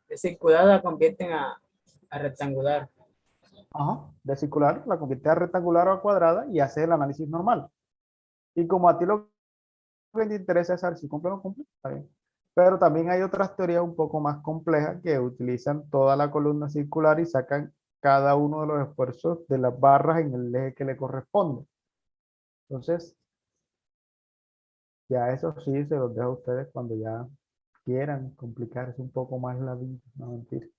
Speaker 3: de circular la convierten a rectangular.
Speaker 1: Ajá, de circular, la convierte a rectangular o a cuadrada y hace el análisis normal. Y como a ti lo que te interesa es saber si cumple o no cumple, está bien. Pero también hay otras teorías un poco más complejas que utilizan toda la columna circular y sacan cada uno de los esfuerzos de las barras en el eje que le corresponde. Entonces, ya eso sí se los dejo a ustedes cuando ya quieran complicarse un poco más la vida, no mentir.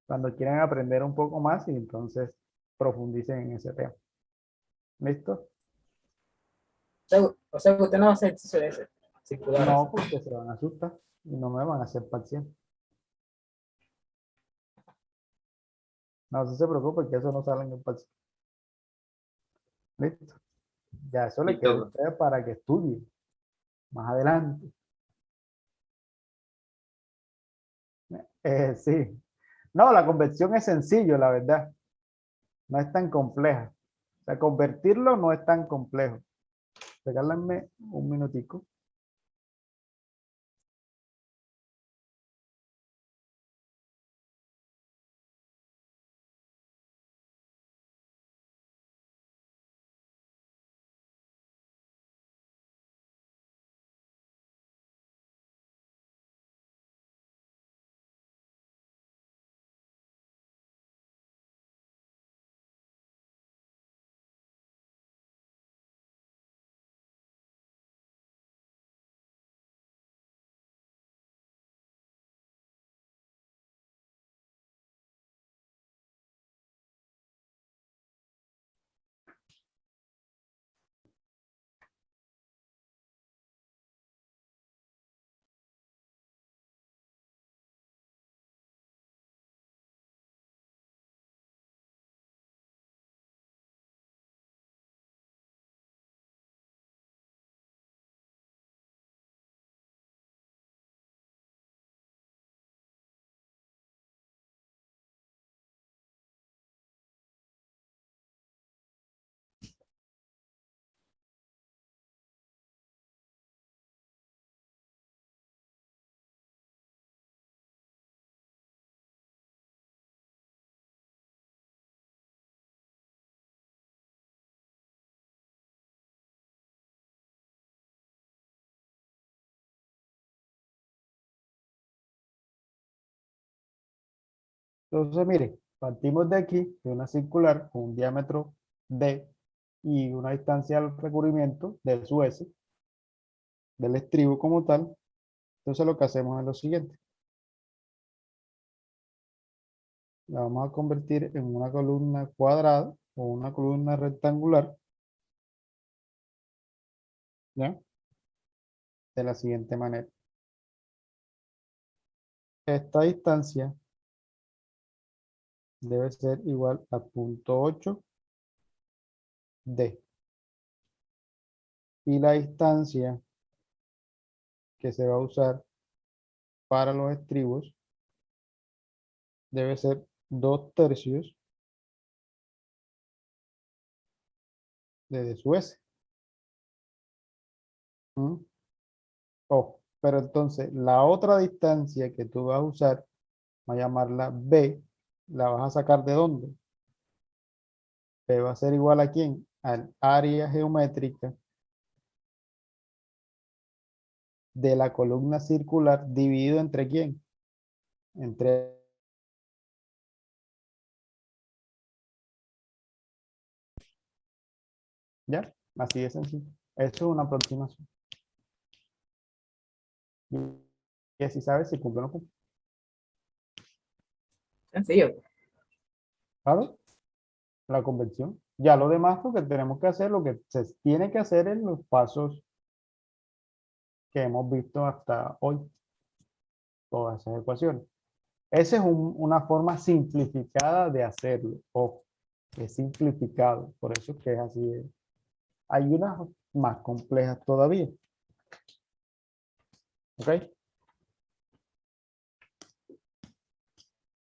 Speaker 1: Cuando quieran aprender un poco más y entonces profundicen en ese tema. ¿Listo?
Speaker 3: O sea que usted no va a hacer ejercicio de ese, circular.
Speaker 1: No, porque se van a asustar y no me van a hacer parcial. No se preocupe que eso no sale en el parcial. Listo. Ya eso le
Speaker 7: Listo,
Speaker 1: queda a
Speaker 7: profe.
Speaker 1: ustedes para que estudien más adelante. Sí. No, la conversión es sencillo, la verdad. No es tan compleja. O sea, convertirlo no es tan complejo. Regálenme un minutico. Entonces, mire, partimos de aquí, de una circular con un diámetro D y una distancia al recubrimiento de su S, del estribo como tal. Entonces lo que hacemos es lo siguiente. La vamos a convertir en una columna cuadrada o una columna rectangular, ¿ya? De la siguiente manera. Esta distancia debe ser igual a 0.8 D. Y la distancia que se va a usar para los estribos debe ser 2/3 de su S. ¿Mm? Oh, pero entonces la otra distancia que tú vas a usar, voy a llamarla B, la vas a sacar ¿de dónde? B va a ser igual a ¿quién? Al área geométrica de la columna circular dividido entre ¿quién? Entre... ¿Ya? Así de sencillo. Eso es una aproximación. Y así sabes si cumple o no cumple.
Speaker 3: Sencillo.
Speaker 1: ¿Claro? La convención. Ya lo demás, lo que tenemos que hacer, lo que se tiene que hacer en los pasos que hemos visto hasta hoy. Todas esas ecuaciones. Esa es una forma simplificada de hacerlo. Ojo, es simplificado. Por eso es que es así. Hay unas más complejas todavía. ¿Ok?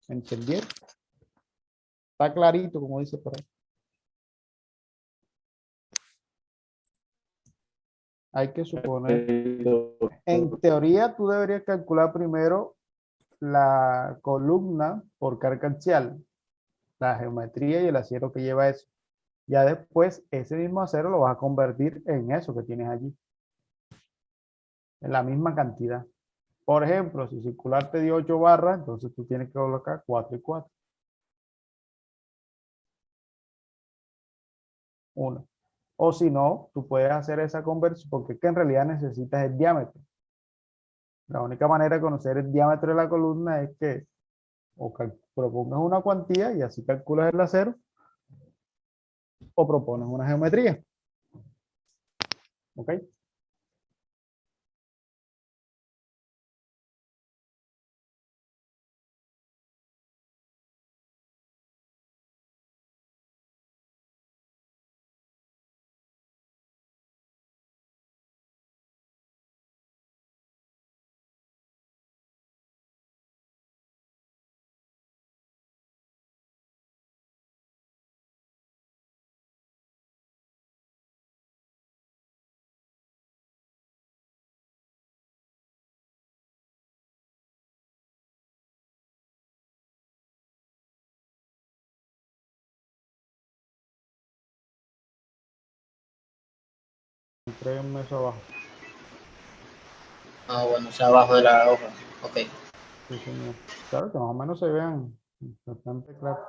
Speaker 1: ¿Entendieron? Está clarito, como dice por ahí. Hay que suponer. En teoría, tú deberías calcular primero la columna por carga axial, la geometría y el acero que lleva eso. Ya después, ese mismo acero lo vas a convertir en eso que tienes allí. En la misma cantidad. Por ejemplo, si circular te dio 8 barras, entonces tú tienes que colocar 4 y 4. 1. O si no, tú puedes hacer esa conversión, porque es que en realidad necesitas el diámetro. La única manera de conocer el diámetro de la columna es que propongas una cuantía y así calculas el acero, o propones una geometría. ¿Ok? Entréguenme eso abajo.
Speaker 2: Ah, bueno, o sea, abajo de la hoja. Ok.
Speaker 1: Sí, señor. Claro que más o menos se vean bastante claro.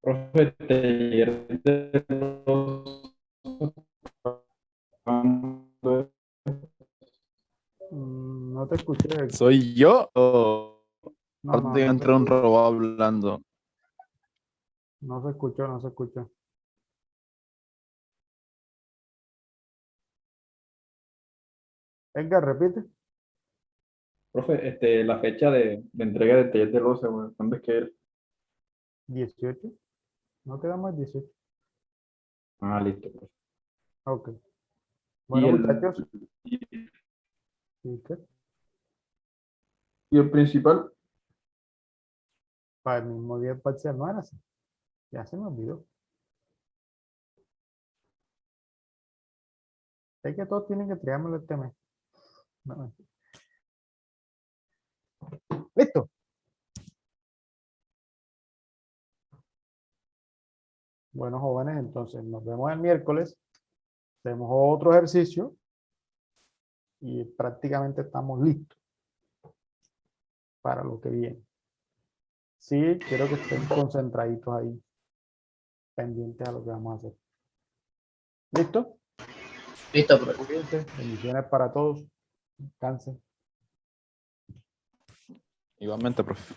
Speaker 5: Profe, taller de ¿cuándo es?
Speaker 1: No te escuché.
Speaker 4: ¿Soy yo o
Speaker 1: No, no, no se
Speaker 4: entró un
Speaker 1: escucha.
Speaker 4: robot hablando?
Speaker 1: No se escuchó, no se escuchó. Edgar, repite.
Speaker 5: Profe, la fecha de entrega del taller de loza, güey, ¿cuándo es que era?
Speaker 1: 18. No quedamos el 18.
Speaker 5: Ah, listo, profe.
Speaker 1: Ok.
Speaker 5: Y
Speaker 1: Bueno,
Speaker 5: el,
Speaker 1: muchachos.
Speaker 5: y,
Speaker 1: ¿Y qué?
Speaker 5: y el principal,
Speaker 1: Para el mismo día del parcial no era así. Ya se me olvidó. Sé que todos tienen que entregarme este mes. No, mentira. Listo. Bueno, jóvenes, entonces nos vemos el miércoles. Hacemos otro ejercicio y prácticamente estamos listos para lo que viene. Sí, quiero que estén concentraditos ahí, pendientes a lo que vamos a hacer. ¿Listo?
Speaker 2: Listo, profe.
Speaker 1: Cuídense. Bendiciones para todos. Descansen.
Speaker 4: Igualmente, profe.